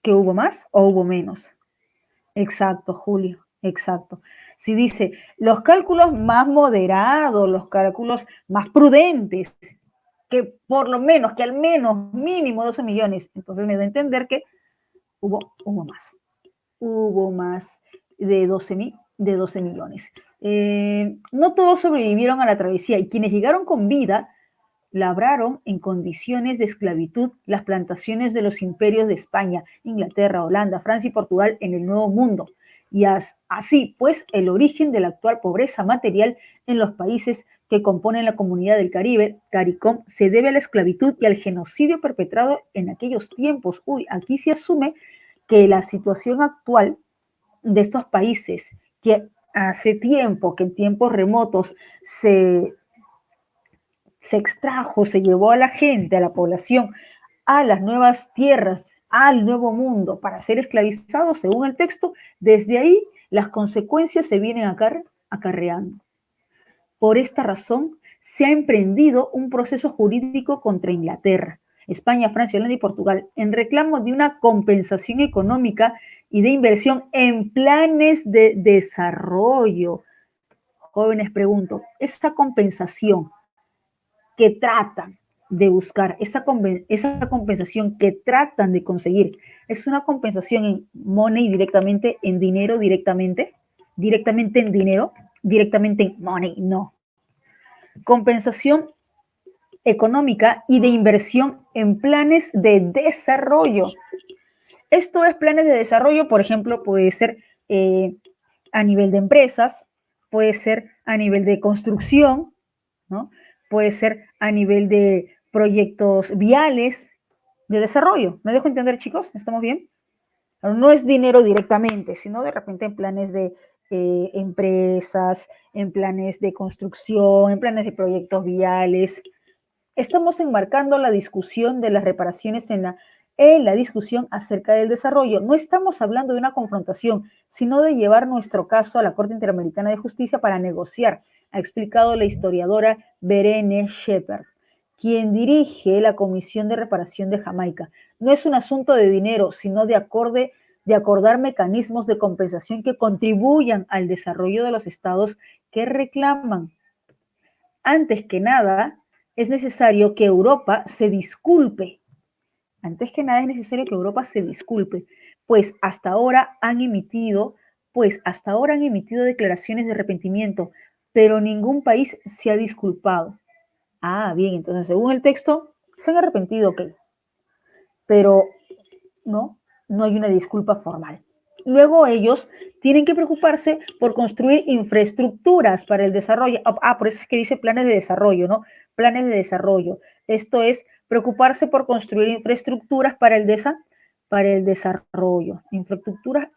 ¿Que hubo más o hubo menos? Exacto, Julio, exacto. Si dice los cálculos más moderados, los cálculos más prudentes, que por lo menos, que al menos mínimo 12 millones, entonces me da a entender que hubo más. Hubo más de 12 millones. No todos sobrevivieron a la travesía y quienes llegaron con vida labraron en condiciones de esclavitud las plantaciones de los imperios de España, Inglaterra, Holanda, Francia y Portugal en el Nuevo Mundo. Y así, pues, el origen de la actual pobreza material en los países que componen la comunidad del Caribe, CARICOM, se debe a la esclavitud y al genocidio perpetrado en aquellos tiempos. Aquí se asume que la situación actual de estos países, que hace tiempo, que en tiempos remotos se extrajo, se llevó a la gente, a la población, a las nuevas tierras, al nuevo mundo, para ser esclavizados, según el texto, desde ahí las consecuencias se vienen acarreando. Por esta razón, se ha emprendido un proceso jurídico contra Inglaterra, España, Francia, Holanda y Portugal, en reclamo de una compensación económica y de inversión en planes de desarrollo. Jóvenes, pregunto, ¿esta compensación que tratan de buscar, esa compensación que tratan de conseguir, es una compensación en money directamente, en dinero directamente en dinero, directamente en money? No. Compensación económica y de inversión en planes de desarrollo. Esto es planes de desarrollo, por ejemplo, puede ser a nivel de empresas, puede ser a nivel de construcción, ¿no? Puede ser a nivel de proyectos viales de desarrollo. ¿Me dejo entender, chicos? ¿Estamos bien? No es dinero directamente, sino de repente en planes de empresas, en planes de construcción, en planes de proyectos viales. Estamos enmarcando la discusión de las reparaciones en la discusión acerca del desarrollo. No estamos hablando de una confrontación, sino de llevar nuestro caso a la Corte Interamericana de Justicia para negociar, ha explicado la historiadora Verene Shepard. quien dirige la Comisión de Reparación de Jamaica. No es un asunto de dinero, sino de acordar mecanismos de compensación que contribuyan al desarrollo de los estados que reclaman. Antes que nada, es necesario que Europa se disculpe. Antes que nada es necesario que Europa se disculpe, pues hasta ahora han emitido declaraciones de arrepentimiento, pero ningún país se ha disculpado. Ah, bien, entonces según el texto, se han arrepentido, ok, pero no hay una disculpa formal. Luego ellos tienen que preocuparse por construir infraestructuras para el desarrollo. Por eso es que dice planes de desarrollo, ¿no? Planes de desarrollo. Esto es preocuparse por construir infraestructuras para el desarrollo. Infraestructuras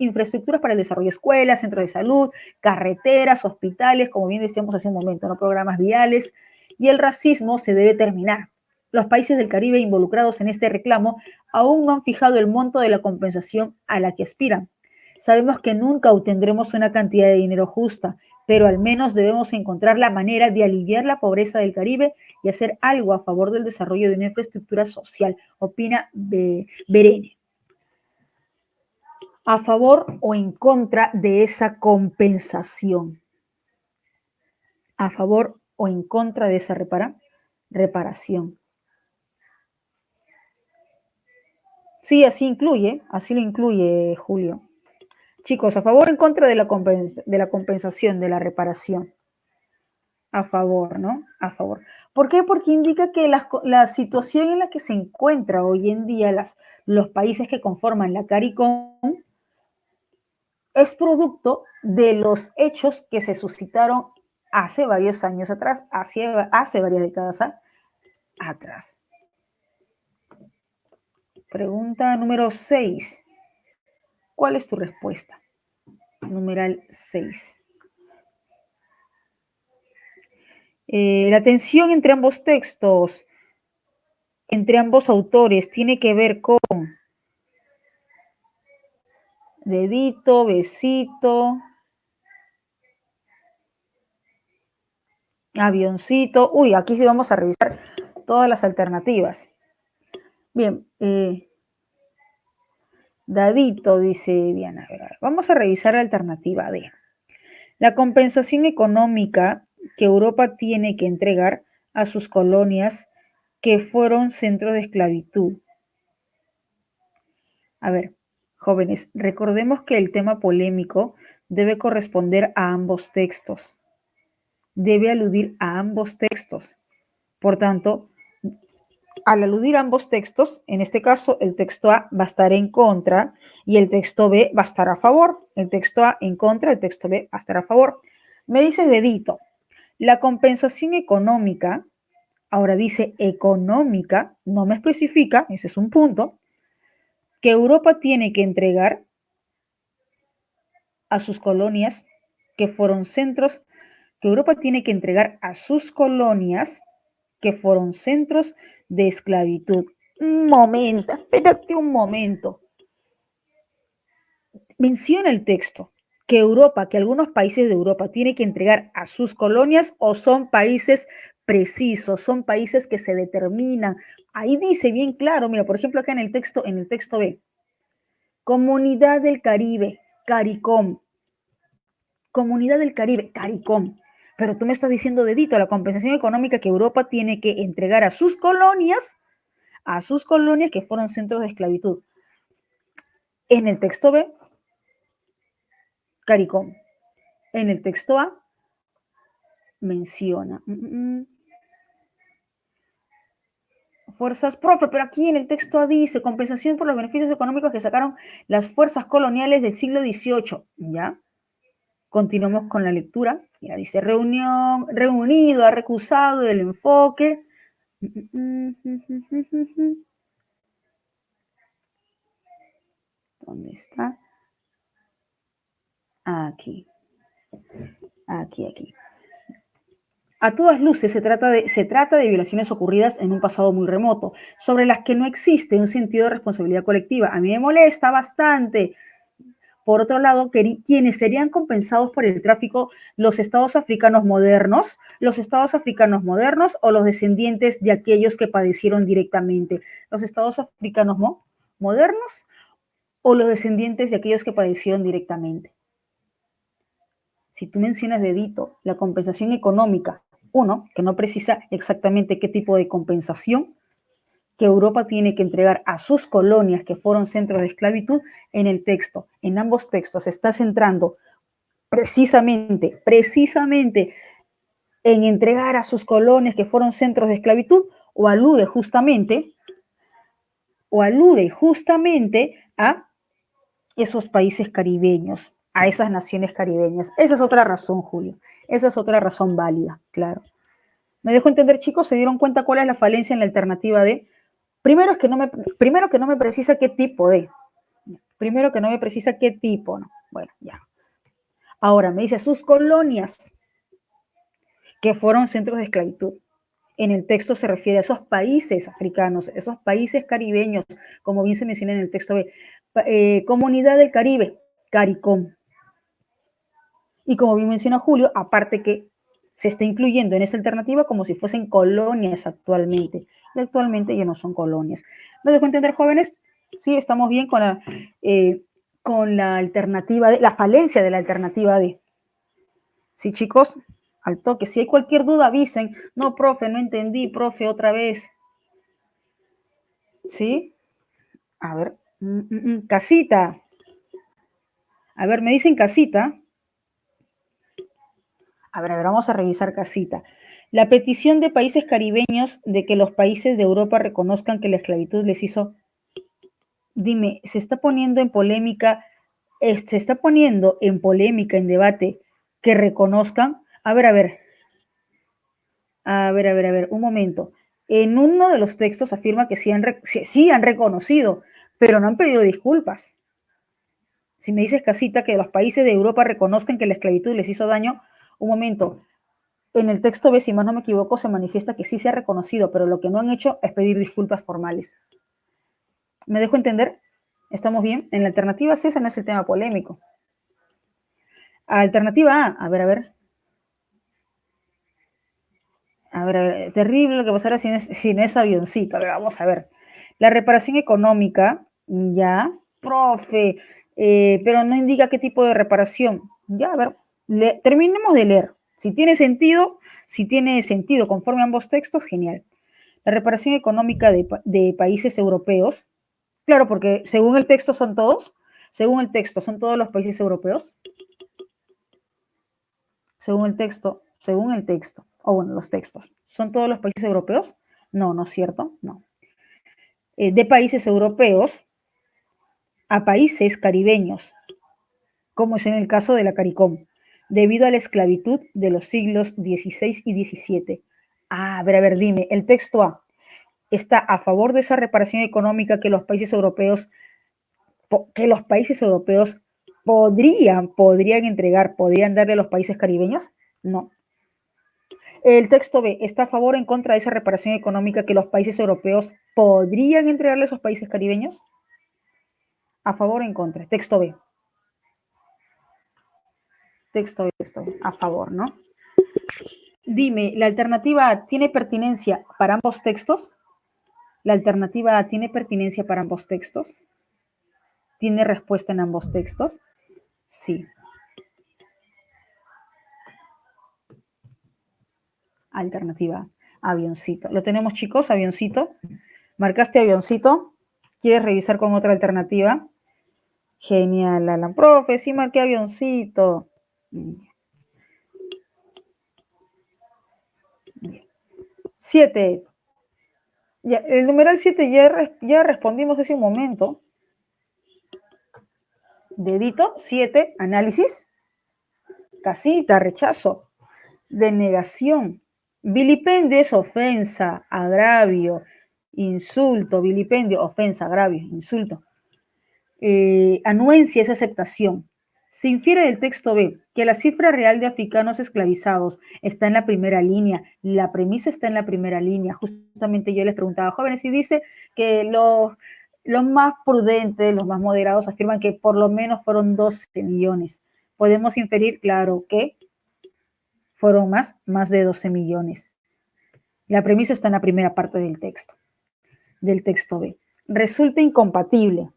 para el desarrollo. Escuelas, centros de salud, carreteras, hospitales, como bien decíamos hace un momento, ¿no? Programas viales. Y el racismo se debe terminar. Los países del Caribe involucrados en este reclamo aún no han fijado el monto de la compensación a la que aspiran. Sabemos que nunca obtendremos una cantidad de dinero justa, pero al menos debemos encontrar la manera de aliviar la pobreza del Caribe y hacer algo a favor del desarrollo de una infraestructura social, opina Berene. ¿A favor o en contra de esa compensación? ¿A favor o en contra de esa reparación? Sí, así lo incluye Julio. Chicos, ¿a favor o en contra de la compensación, de la reparación? A favor, ¿no? A favor. ¿Por qué? Porque indica que la situación en la que se encuentra hoy en día los países que conforman la CARICOM es producto de los hechos que se suscitaron hace varios años atrás, hace varias décadas atrás. Pregunta número 6. ¿Cuál es tu respuesta? Numeral 6. La tensión entre ambos textos, entre ambos autores, tiene que ver con dedito, besito, avioncito. Uy, aquí sí vamos a revisar todas las alternativas. Bien, dadito, dice Diana. Vamos a revisar la alternativa D. La compensación económica que Europa tiene que entregar a sus colonias que fueron centros de esclavitud. A ver, jóvenes, recordemos que el tema polémico debe corresponder a ambos textos. Debe aludir a ambos textos. Por tanto, al aludir a ambos textos, en este caso el texto A va a estar en contra y el texto B va a estar a favor. El texto A en contra, el texto B va a estar a favor. Me dice dedito, la compensación económica, ahora dice económica, no me especifica, ese es un punto, que Europa tiene que entregar a sus colonias que fueron centros, que Europa tiene que entregar a sus colonias que fueron centros de esclavitud. Un momento, espérate un momento. Menciona el texto que algunos países de Europa tienen que entregar a sus colonias o son países precisos, son países que se determinan. Ahí dice bien claro, mira, por ejemplo, acá en el texto B, Comunidad del Caribe, CARICOM. Comunidad del Caribe, CARICOM. Pero tú me estás diciendo, dedito, la compensación económica que Europa tiene que entregar a sus colonias que fueron centros de esclavitud. En el texto B, CARICOM. En el texto A, menciona. Fuerzas, profe, pero aquí en el texto A dice compensación por los beneficios económicos que sacaron las fuerzas coloniales del siglo XVIII. ¿Ya? Continuamos con la lectura. Ya dice, reunido, ha recusado el enfoque. ¿Dónde está? Aquí. Aquí. A todas luces se trata de violaciones ocurridas en un pasado muy remoto, sobre las que no existe un sentido de responsabilidad colectiva. A mí me molesta bastante. Por otro lado, quienes serían compensados por el tráfico, los estados africanos modernos o los descendientes de aquellos que padecieron directamente. Los estados africanos modernos o los descendientes de aquellos que padecieron directamente. Si tú mencionas dedito la compensación económica, uno, que no precisa exactamente qué tipo de compensación que Europa tiene que entregar a sus colonias que fueron centros de esclavitud, en el texto, en ambos textos, se está centrando precisamente en entregar a sus colonias que fueron centros de esclavitud, o alude justamente a esos países caribeños, a esas naciones caribeñas. Esa es otra razón, Julio. Esa es otra razón válida, claro. ¿Me dejo entender, chicos? ¿Se dieron cuenta cuál es la falencia en la alternativa D? Primero que no me precisa qué tipo de. Primero que no me precisa qué tipo, ¿no? Bueno, ya. Ahora me dice sus colonias que fueron centros de esclavitud. En el texto se refiere a esos países africanos, esos países caribeños, como bien se menciona en el texto B. Comunidad del Caribe, CARICOM. Y como bien menciona Julio, aparte que se está incluyendo en esa alternativa como si fuesen colonias actualmente. Y actualmente ya no son colonias. ¿Me dejo entender, jóvenes? Sí, estamos bien con la alternativa, la falencia de la alternativa D. Sí, chicos, al toque. Si hay cualquier duda, avisen. No, profe, no entendí, profe, otra vez. ¿Sí? A ver, casita. A ver, me dicen casita. A ver, vamos a revisar casita. La petición de países caribeños de que los países de Europa reconozcan que la esclavitud les hizo. Dime, ¿se está poniendo en polémica, en debate, que reconozcan? A ver, un momento. En uno de los textos afirma que sí han reconocido, pero no han pedido disculpas. Si me dices, casita, que los países de Europa reconozcan que la esclavitud les hizo daño, un momento. En el texto B, si más no me equivoco, se manifiesta que sí se ha reconocido, pero lo que no han hecho es pedir disculpas formales. ¿Me dejo entender? ¿Estamos bien? En la alternativa C, ese no es el tema polémico. Alternativa A, a ver. Terrible lo que pasará si no es avioncito. A ver, vamos a ver. La reparación económica, ya, profe, pero no indica qué tipo de reparación. Ya, a ver, terminemos de leer. Si tiene sentido conforme a ambos textos, genial. La reparación económica de países europeos, claro, porque según el texto son todos los países europeos. Según el texto, los textos, ¿son todos los países europeos? No, no es cierto, no. De países europeos a países caribeños, como es en el caso de la CARICOM, debido a la esclavitud de los siglos XVI y XVII. A ver, dime, el texto A está a favor de esa reparación económica que los países europeos podrían entregar, podrían darle a los países caribeños. No. El texto B está a favor o en contra de esa reparación económica que los países europeos podrían entregarle a esos países caribeños. A favor o en contra. Texto B. Texto B. A favor, ¿no? Dime, ¿la alternativa A tiene pertinencia para ambos textos? ¿La alternativa A tiene pertinencia para ambos textos? ¿Tiene respuesta en ambos textos? Sí. Alternativa A, avioncito. ¿Lo tenemos, chicos? Avioncito. ¿Marcaste avioncito? ¿Quieres revisar con otra alternativa? Genial, Alan. Profe, sí marqué avioncito. 7. Ya, el numeral 7 ya respondimos hace un momento. Dedito, 7, análisis. Casita, rechazo. Denegación. Vilipendio es ofensa, agravio, insulto. Vilipendio, ofensa, agravio, insulto. Anuencia es aceptación. Se infiere del texto B que la cifra real de africanos esclavizados está en la primera línea. La premisa está en la primera línea. Justamente yo les preguntaba, jóvenes, y dice que Los más prudentes, los más moderados, afirman que por lo menos fueron 12 millones. Podemos inferir, claro, que fueron más de 12 millones. La premisa está en la primera parte del texto B. Resulta incompatible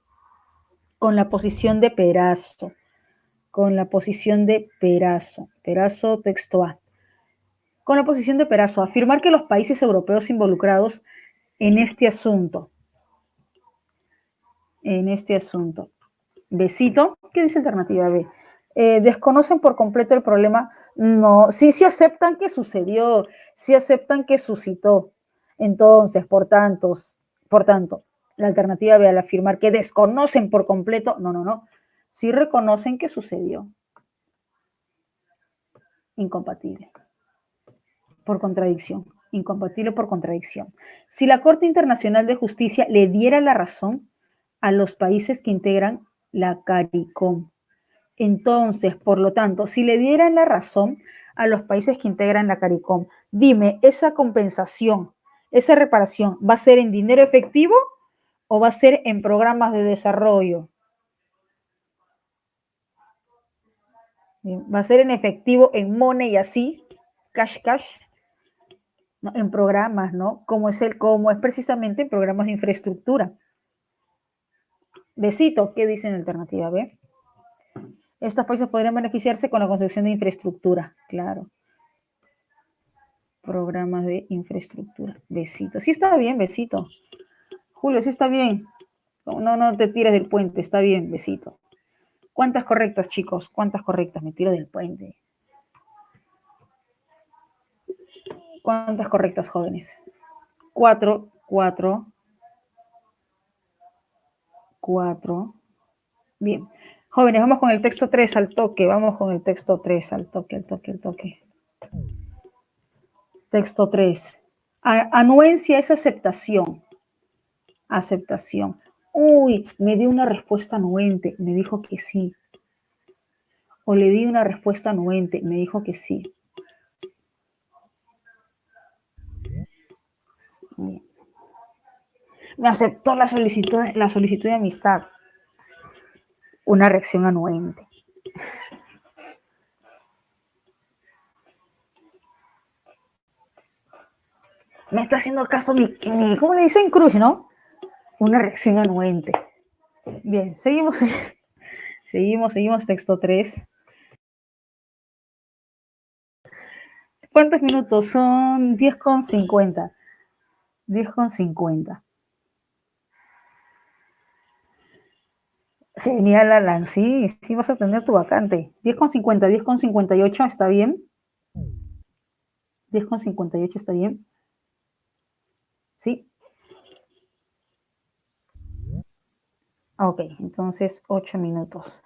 con la posición de Perazo, Perazo, texto A. Con la posición de Perazo, afirmar que los países europeos involucrados en este asunto, Besito, ¿qué dice alternativa B? Desconocen por completo el problema. No, sí aceptan que sucedió, sí aceptan que suscitó. Entonces, por tanto, la alternativa B al afirmar que desconocen por completo, no. Sí reconocen que sucedió. Incompatible. Por contradicción. Incompatible por contradicción. Si la Corte Internacional de Justicia le diera la razón a los países que integran la CARICOM, entonces, por lo tanto, si le dieran la razón a los países que integran la CARICOM, dime, ¿esa compensación, esa reparación, va a ser en dinero efectivo o va a ser en programas de desarrollo? ¿Va a ser en efectivo, en money y así, cash, ¿no? En programas, ¿no? Como es precisamente en programas de infraestructura. Besito, ¿qué dice en alternativa B? Estos países podrían beneficiarse con la construcción de infraestructura, claro. Programas de infraestructura. Besito. Sí está bien, besito. Julio, sí está bien. No te tires del puente, está bien, besito. ¿Cuántas correctas, chicos? ¿Cuántas correctas? Me tiro del puente. ¿Cuántas correctas, jóvenes? 4. Bien. Jóvenes, vamos con el texto 3 al toque. Vamos con el texto 3 al toque. Texto 3. Anuencia es aceptación. Aceptación. Uy, me dio una respuesta anuente. Me dijo que sí. O le di una respuesta anuente. Me dijo que sí. Bien. Me aceptó la solicitud de amistad. Una reacción anuente. Me está haciendo caso ¿cómo le dicen? Cruz, ¿no? Una reacción anuente. Bien, seguimos texto 3. ¿Cuántos minutos? Son 10:50. 10:50. Genial, Alan. Sí vas a tener tu vacante. 10:50, 10:58, ¿está bien? 10:58, ¿está bien? Sí. Ok, entonces 8 minutos.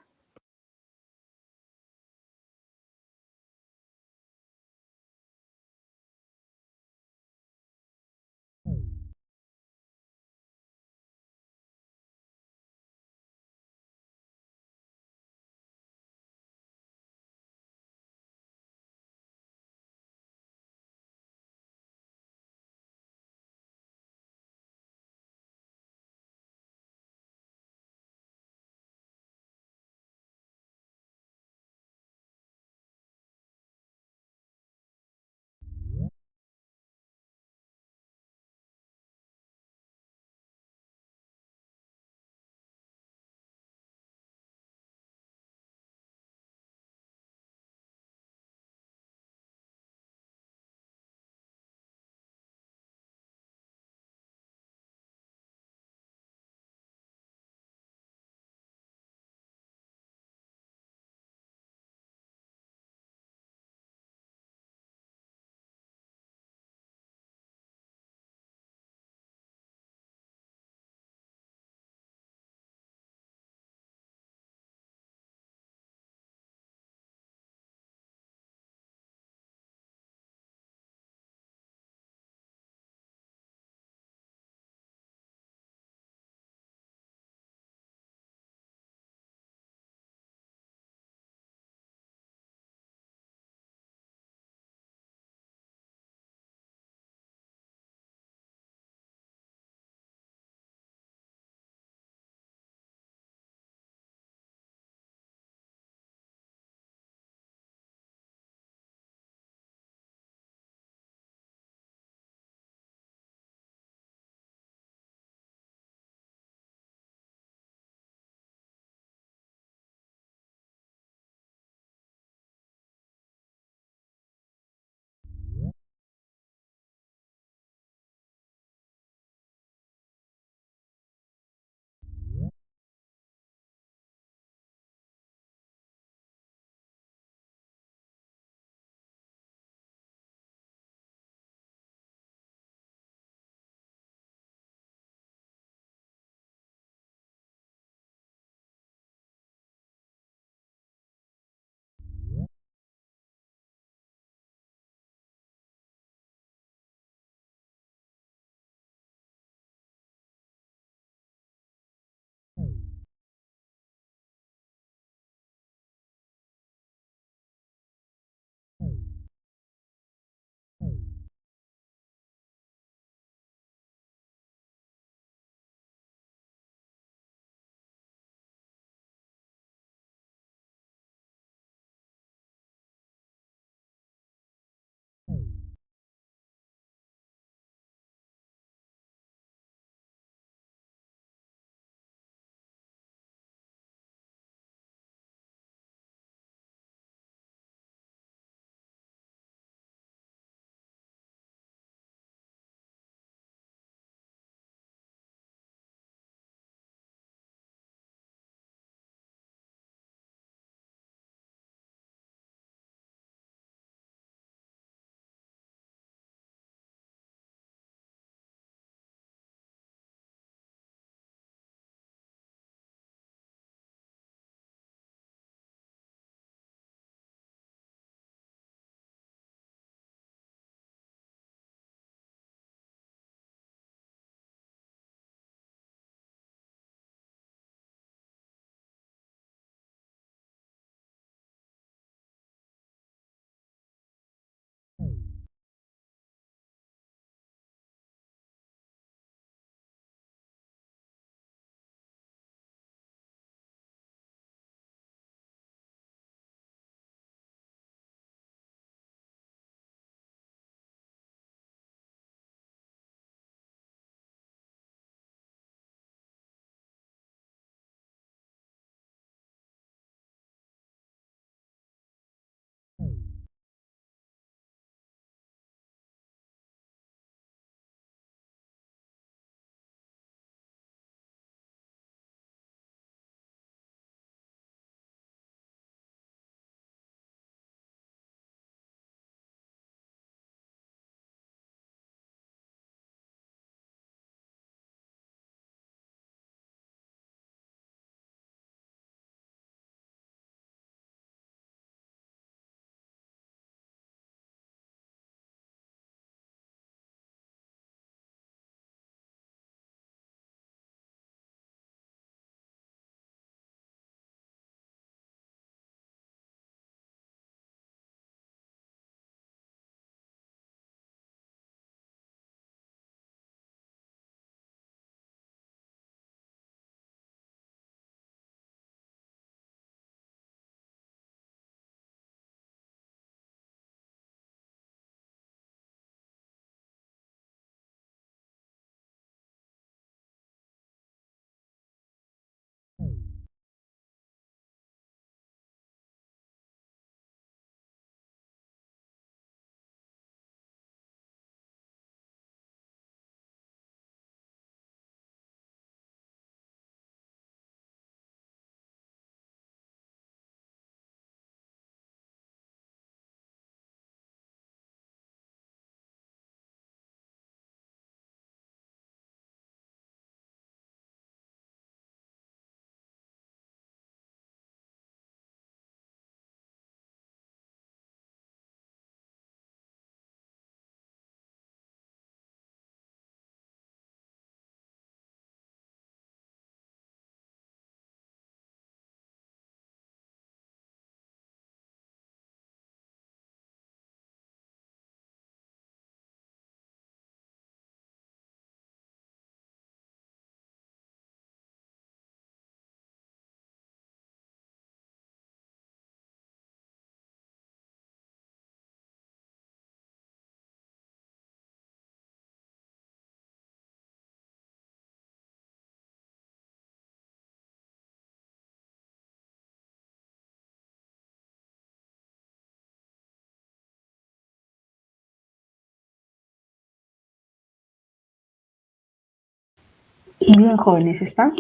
Bien, jóvenes, ¿están?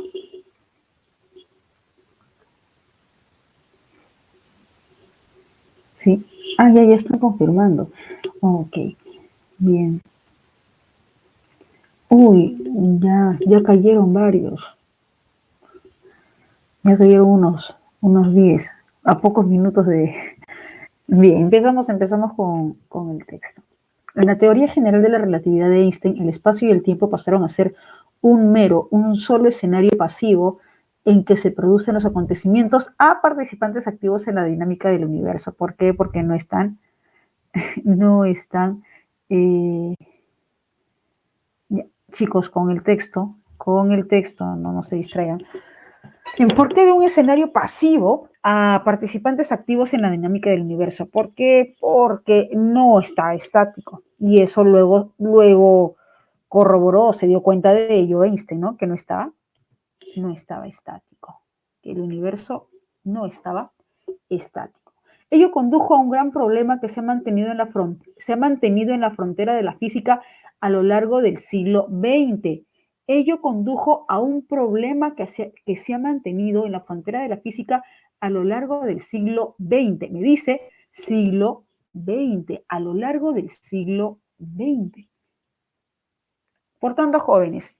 Sí. Ah, ya están confirmando. Ok, bien. Uy, ya cayeron varios. Ya cayeron unos 10, a pocos minutos de... Bien, empezamos con el texto. En la teoría general de la relatividad de Einstein, el espacio y el tiempo pasaron a ser un solo escenario pasivo en que se producen los acontecimientos a participantes activos en la dinámica del universo. ¿Por qué? Porque no están, eh, chicos, con el texto, no se distraigan. ¿En por qué de un escenario pasivo a participantes activos en la dinámica del universo? ¿Por qué? Porque no está estático. Y eso luego corroboró, se dio cuenta de ello Einstein, ¿no? Que no estaba estático. Que el universo no estaba estático. Ello condujo a un gran problema que se ha mantenido en la frontera de la física a lo largo del siglo XX. Ello condujo a un problema que se ha mantenido en la frontera de la física a lo largo del siglo XX. Me dice siglo XX, a lo largo del siglo XX. Por tanto, jóvenes,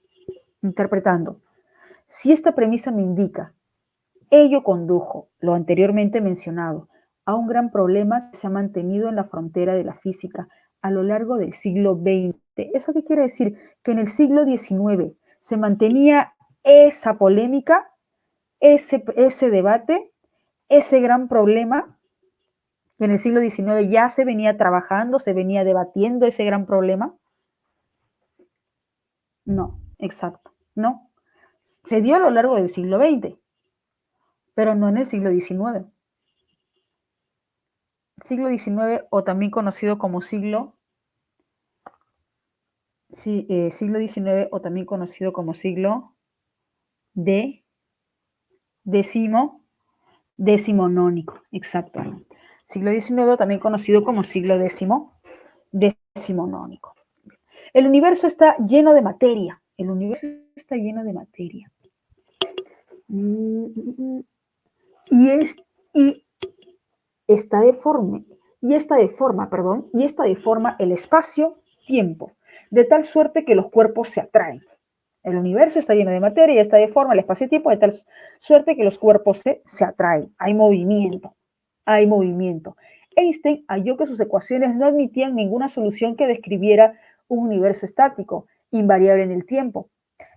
interpretando, si esta premisa me indica, ello condujo, lo anteriormente mencionado, a un gran problema que se ha mantenido en la frontera de la física a lo largo del siglo XX. ¿Eso qué quiere decir? Que en el siglo XIX se mantenía esa polémica, ese debate, ese gran problema, que en el siglo XIX ya se venía trabajando, se venía debatiendo ese gran problema. No, exacto, no. Se dio a lo largo del siglo XX, pero no en el siglo XIX. Siglo XIX, o también conocido como siglo siglo XIX, o también conocido como siglo de decimonónico, exacto. Siglo XIX, también conocido como siglo decimonónico. El universo está lleno de materia. El universo está lleno de materia. Y esta deforma el espacio-tiempo, de tal suerte que los cuerpos se atraen. El universo está lleno de materia y está deforma el espacio-tiempo de tal suerte que los cuerpos se atraen. Hay movimiento. Einstein halló que sus ecuaciones no admitían ninguna solución que describiera un universo estático, invariable en el tiempo.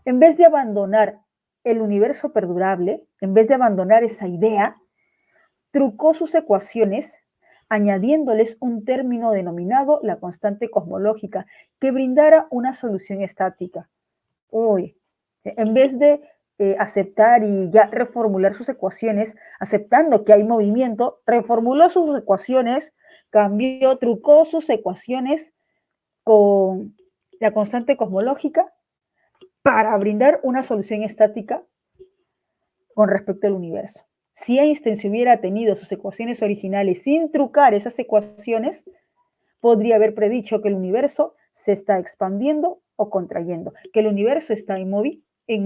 En vez de abandonar el universo perdurable, en vez de abandonar esa idea, trucó sus ecuaciones añadiéndoles un término denominado la constante cosmológica que brindara una solución estática. Uy, en vez de aceptar y ya reformular sus ecuaciones, aceptando que hay movimiento, reformuló sus ecuaciones, trucó sus ecuaciones con la constante cosmológica para brindar una solución estática con respecto al universo. Si Einstein se hubiera tenido sus ecuaciones originales sin trucar esas ecuaciones, podría haber predicho que el universo se está expandiendo o contrayendo, que el universo está en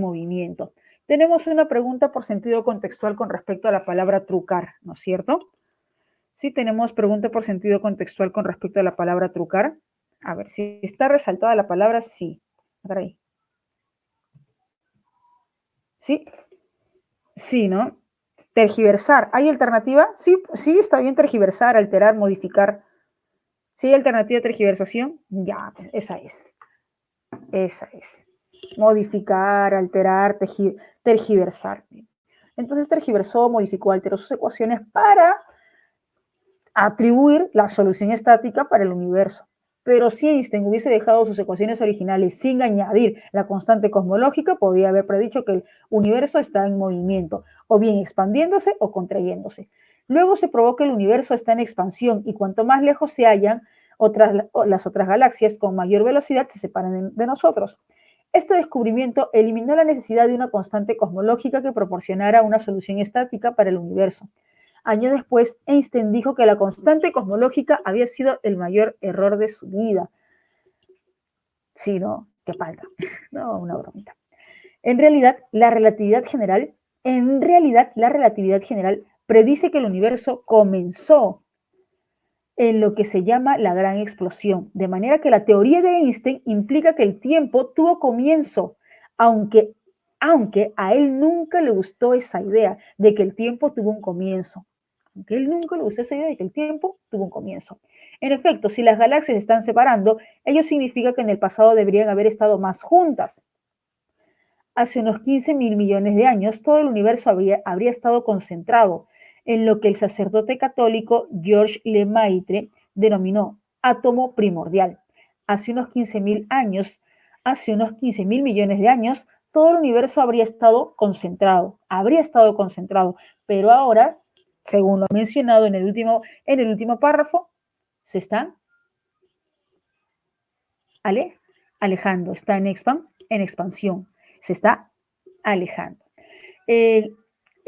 movimiento. Tenemos una pregunta por sentido contextual con respecto a la palabra trucar, ¿no es cierto? Sí, tenemos pregunta por sentido contextual con respecto a la palabra trucar. A ver, si está resaltada la palabra, sí. A ver ahí. Sí, sí, ¿no? Tergiversar. ¿Hay alternativa? Sí, sí, está bien tergiversar, alterar, modificar. ¿Sí hay alternativa de tergiversación? Ya, pues esa es. Esa es. Modificar, alterar, tergiversar. Entonces tergiversó, modificó, alteró sus ecuaciones para atribuir la solución estática para el universo. Pero si Einstein hubiese dejado sus ecuaciones originales sin añadir la constante cosmológica, podría haber predicho que el universo está en movimiento, o bien expandiéndose o contrayéndose. Luego se probó que el universo está en expansión y cuanto más lejos se hallan las otras galaxias, con mayor velocidad se separan de nosotros. Este descubrimiento eliminó la necesidad de una constante cosmológica que proporcionara una solución estática para el universo. Años después, Einstein dijo que la constante cosmológica había sido el mayor error de su vida. Sí, ¿no? ¿Qué falta? No, una bromita. En realidad, la relatividad general predice que el universo comenzó en lo que se llama la gran explosión, de manera que la teoría de Einstein implica que el tiempo tuvo comienzo, aunque, aunque a él nunca le gustó esa idea de que el tiempo tuvo un comienzo. Aunque a él nunca le gustó esa idea de que el tiempo tuvo un comienzo. En efecto, si las galaxias se están separando, ello significa que en el pasado deberían haber estado más juntas. Hace unos 15.000 millones de años, todo el universo habría estado concentrado en lo que el sacerdote católico Georges Lemaitre denominó átomo primordial. Hace unos 15.000 millones de años, todo el universo habría estado concentrado, pero ahora, según lo mencionado en el último párrafo, se está alejando, está en expansión, se está alejando.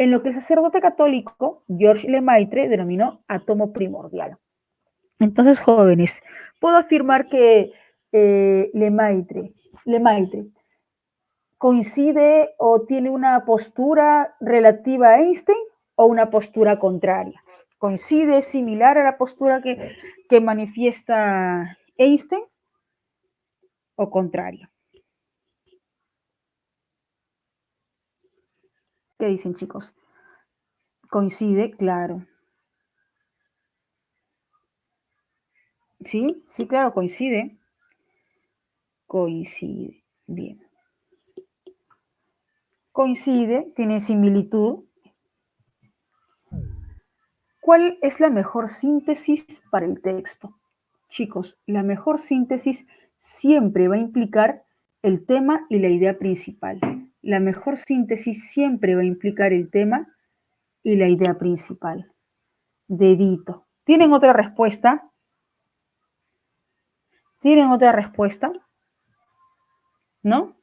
En lo que el sacerdote católico Georges Lemaitre denominó átomo primordial. Entonces, jóvenes, puedo afirmar que Lemaitre coincide o tiene una postura relativa a Einstein o una postura contraria. ¿Coincide similar a la postura que manifiesta Einstein o contraria? ¿Qué dicen, chicos? Coincide, claro. Sí, claro, coincide. Coincide, bien. Coincide, tiene similitud. ¿Cuál es la mejor síntesis para el texto? Chicos, la mejor síntesis siempre va a implicar el tema y la idea principal. La mejor síntesis siempre va a implicar el tema y la idea principal. Dedito. ¿Tienen otra respuesta? ¿Tienen otra respuesta? ¿No?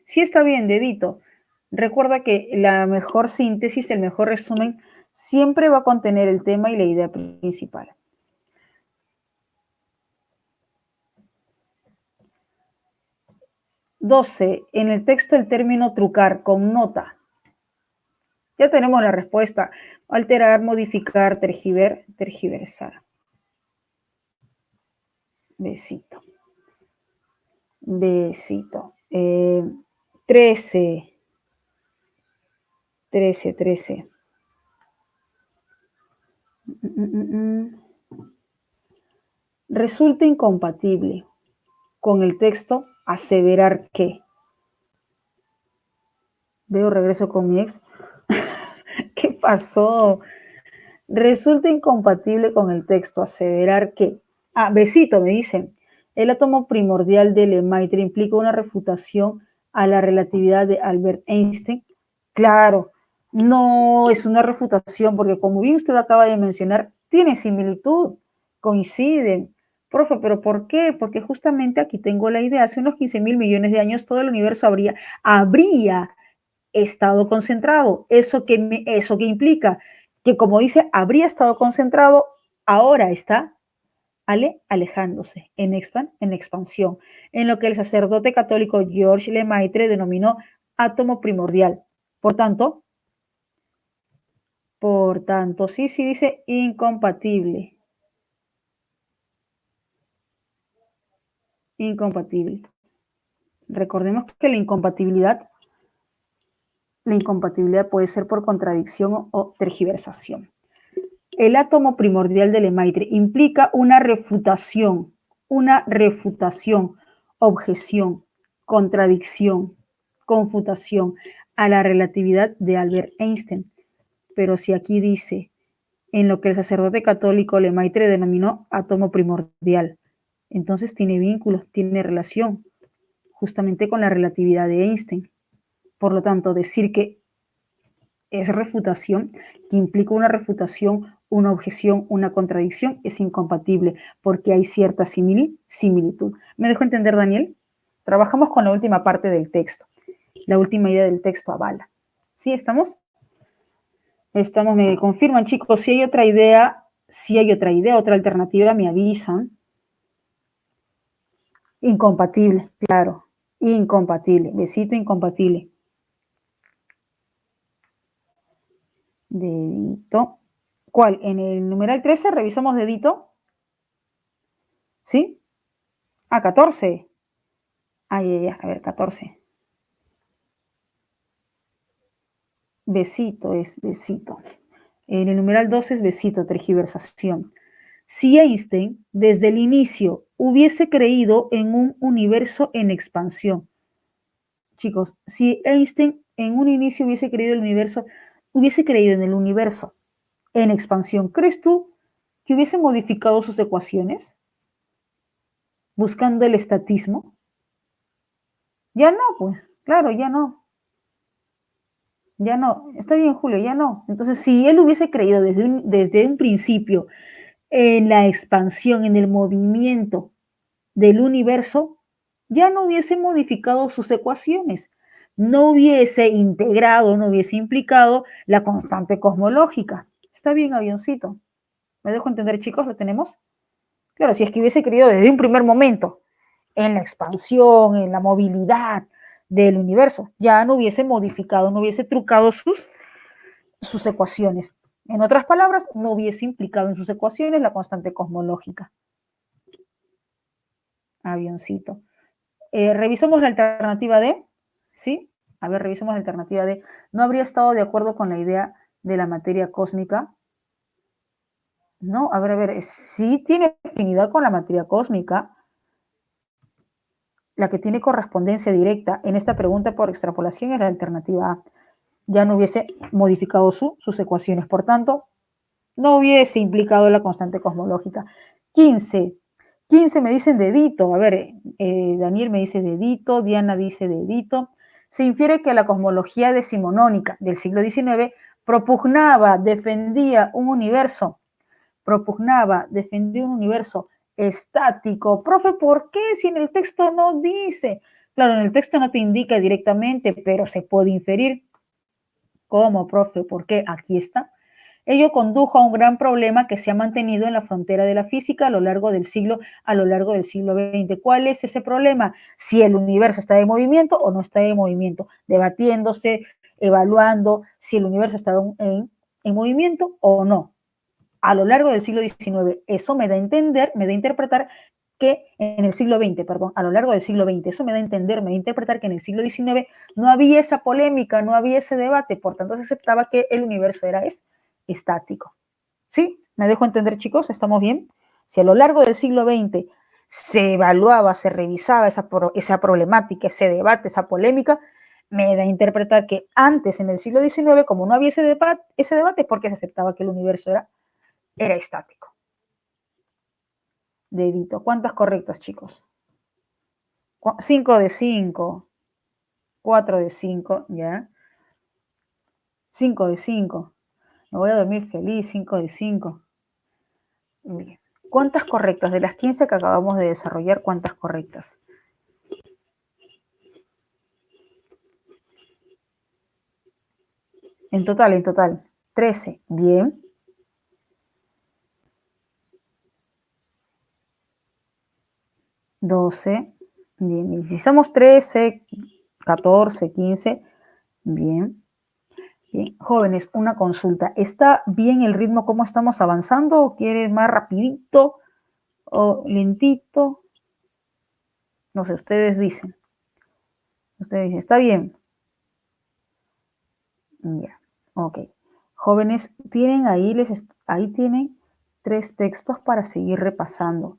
Sí, está bien, dedito. Recuerda que la mejor síntesis, el mejor resumen, siempre va a contener el tema y la idea principal. 12. En el texto el término trucar con nota. Ya tenemos la respuesta. Alterar, modificar, tergiversar. Besito. 13. Resulta incompatible con el texto aseverar que. Veo regreso con mi ex. ¿Qué pasó? Resulta incompatible con el texto aseverar que. Besito, me dicen. El átomo primordial de Lemaitre implica una refutación a la relatividad de Albert Einstein. Claro, no es una refutación porque, como bien usted acaba de mencionar, tiene similitud, coinciden. Profe, ¿pero por qué? Porque justamente aquí tengo la idea. Hace unos 15.000 millones de años todo el universo habría estado concentrado. ¿Eso qué implica? Que, como dice, habría estado concentrado, ahora está alejándose, en expansión, en lo que el sacerdote católico Georges Lemaitre denominó átomo primordial. Por tanto, sí dice incompatible. Incompatible. Recordemos que la incompatibilidad puede ser por contradicción o tergiversación. El átomo primordial de Lemaitre implica una refutación, objeción, contradicción, confutación a la relatividad de Albert Einstein. Pero si aquí dice, en lo que el sacerdote católico Lemaitre denominó átomo primordial, entonces tiene vínculos, tiene relación justamente con la relatividad de Einstein. Por lo tanto, decir que es refutación, que implica una refutación, una objeción, una contradicción, es incompatible porque hay cierta similitud. ¿Me dejo entender, Daniel? Trabajamos con la última parte del texto. La última idea del texto avala. ¿Sí estamos? Me confirman, chicos. Si hay otra idea, otra alternativa, me avisan. Incompatible, claro. Incompatible. Besito, incompatible. Dedito. ¿Cuál? En el numeral 13 revisamos dedito. ¿Sí? 14. A ver, 14. Besito es besito. En el numeral 12 es besito, tergiversación. Si Einstein desde el inicio hubiese creído en un universo en expansión, chicos, si Einstein en un inicio hubiese creído en el universo en expansión, ¿crees tú que hubiese modificado sus ecuaciones buscando el estatismo? Ya no, pues, claro, ya no. Ya no. Está bien, Julio, ya no. Entonces, si él hubiese creído desde un principio en la expansión, en el movimiento del universo, ya no hubiese modificado sus ecuaciones, no hubiese integrado, no hubiese implicado la constante cosmológica. Está bien, avioncito. ¿Me dejo entender, chicos? ¿Lo tenemos? Claro, si es que hubiese creído desde un primer momento en la expansión, en la movilidad del universo, ya no hubiese modificado, no hubiese trucado sus ecuaciones. En otras palabras, no hubiese implicado en sus ecuaciones la constante cosmológica. Avioncito. Revisamos la alternativa D, ¿sí? A ver, revisemos la alternativa D. ¿No habría estado de acuerdo con la idea de la materia cósmica? No, a ver, sí tiene afinidad con la materia cósmica, la que tiene correspondencia directa en esta pregunta por extrapolación es la alternativa A. Ya no hubiese modificado sus ecuaciones, por tanto, no hubiese implicado la constante cosmológica. 15. 15 me dicen dedito. A ver, Daniel me dice dedito, Diana dice dedito. Se infiere que la cosmología decimonónica del siglo XIX defendía un universo estático. Profe, ¿por qué si en el texto no dice? Claro, en el texto no te indica directamente, pero se puede inferir. ¿Cómo, profe? ¿Por qué? Aquí está. Ello condujo a un gran problema que se ha mantenido en la frontera de la física a lo largo del siglo XX. ¿Cuál es ese problema? Si el universo está en movimiento o no está en movimiento, debatiéndose, evaluando si el universo está en movimiento o no. A lo largo del siglo XIX, eso me da a entender, me da a interpretar que en el siglo XX, perdón, a lo largo del siglo XX, eso me da a entender, me da a interpretar que en el siglo XIX no había esa polémica, no había ese debate, por tanto se aceptaba que el universo era estático. ¿Sí? ¿Me dejo entender, chicos? ¿Estamos bien? Si a lo largo del siglo XX se evaluaba, se revisaba esa problemática, ese debate, esa polémica, me da a interpretar que antes, en el siglo XIX, como no había ese debate, es porque se aceptaba que el universo era estático. Dedito. ¿Cuántas correctas, chicos? 5 de 5. 4 de 5, ¿ya? 5 de 5. Me voy a dormir feliz, 5 de 5. Bien. ¿Cuántas correctas? De las 15 que acabamos de desarrollar, ¿cuántas correctas? En total. 13. Bien. 12. Bien. Si somos 13, 14, 15. Bien. Bien. Jóvenes, una consulta. ¿Está bien el ritmo cómo estamos avanzando o quieres más rapidito o lentito? No sé, ustedes dicen. ¿Está bien? Ya, ok. Jóvenes, tienen ahí tienen 3 textos para seguir repasando.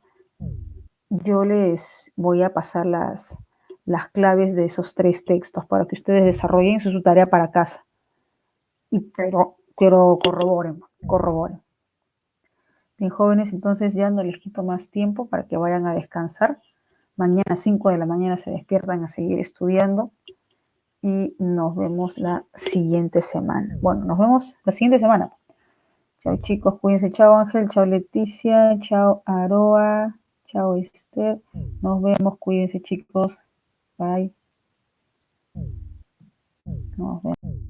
Yo les voy a pasar las claves de esos 3 textos para que ustedes desarrollen su tarea para casa. Pero corroboren. Bien, jóvenes, entonces ya no les quito más tiempo para que vayan a descansar. Mañana a 5 de la mañana se despiertan a seguir estudiando y nos vemos la siguiente semana. Bueno, nos vemos la siguiente semana. Chao, chicos, cuídense. Chao, Ángel. Chao, Leticia. Chao, Aroa. Chao, Esther. Nos vemos. Cuídense, chicos. Bye. Nos vemos.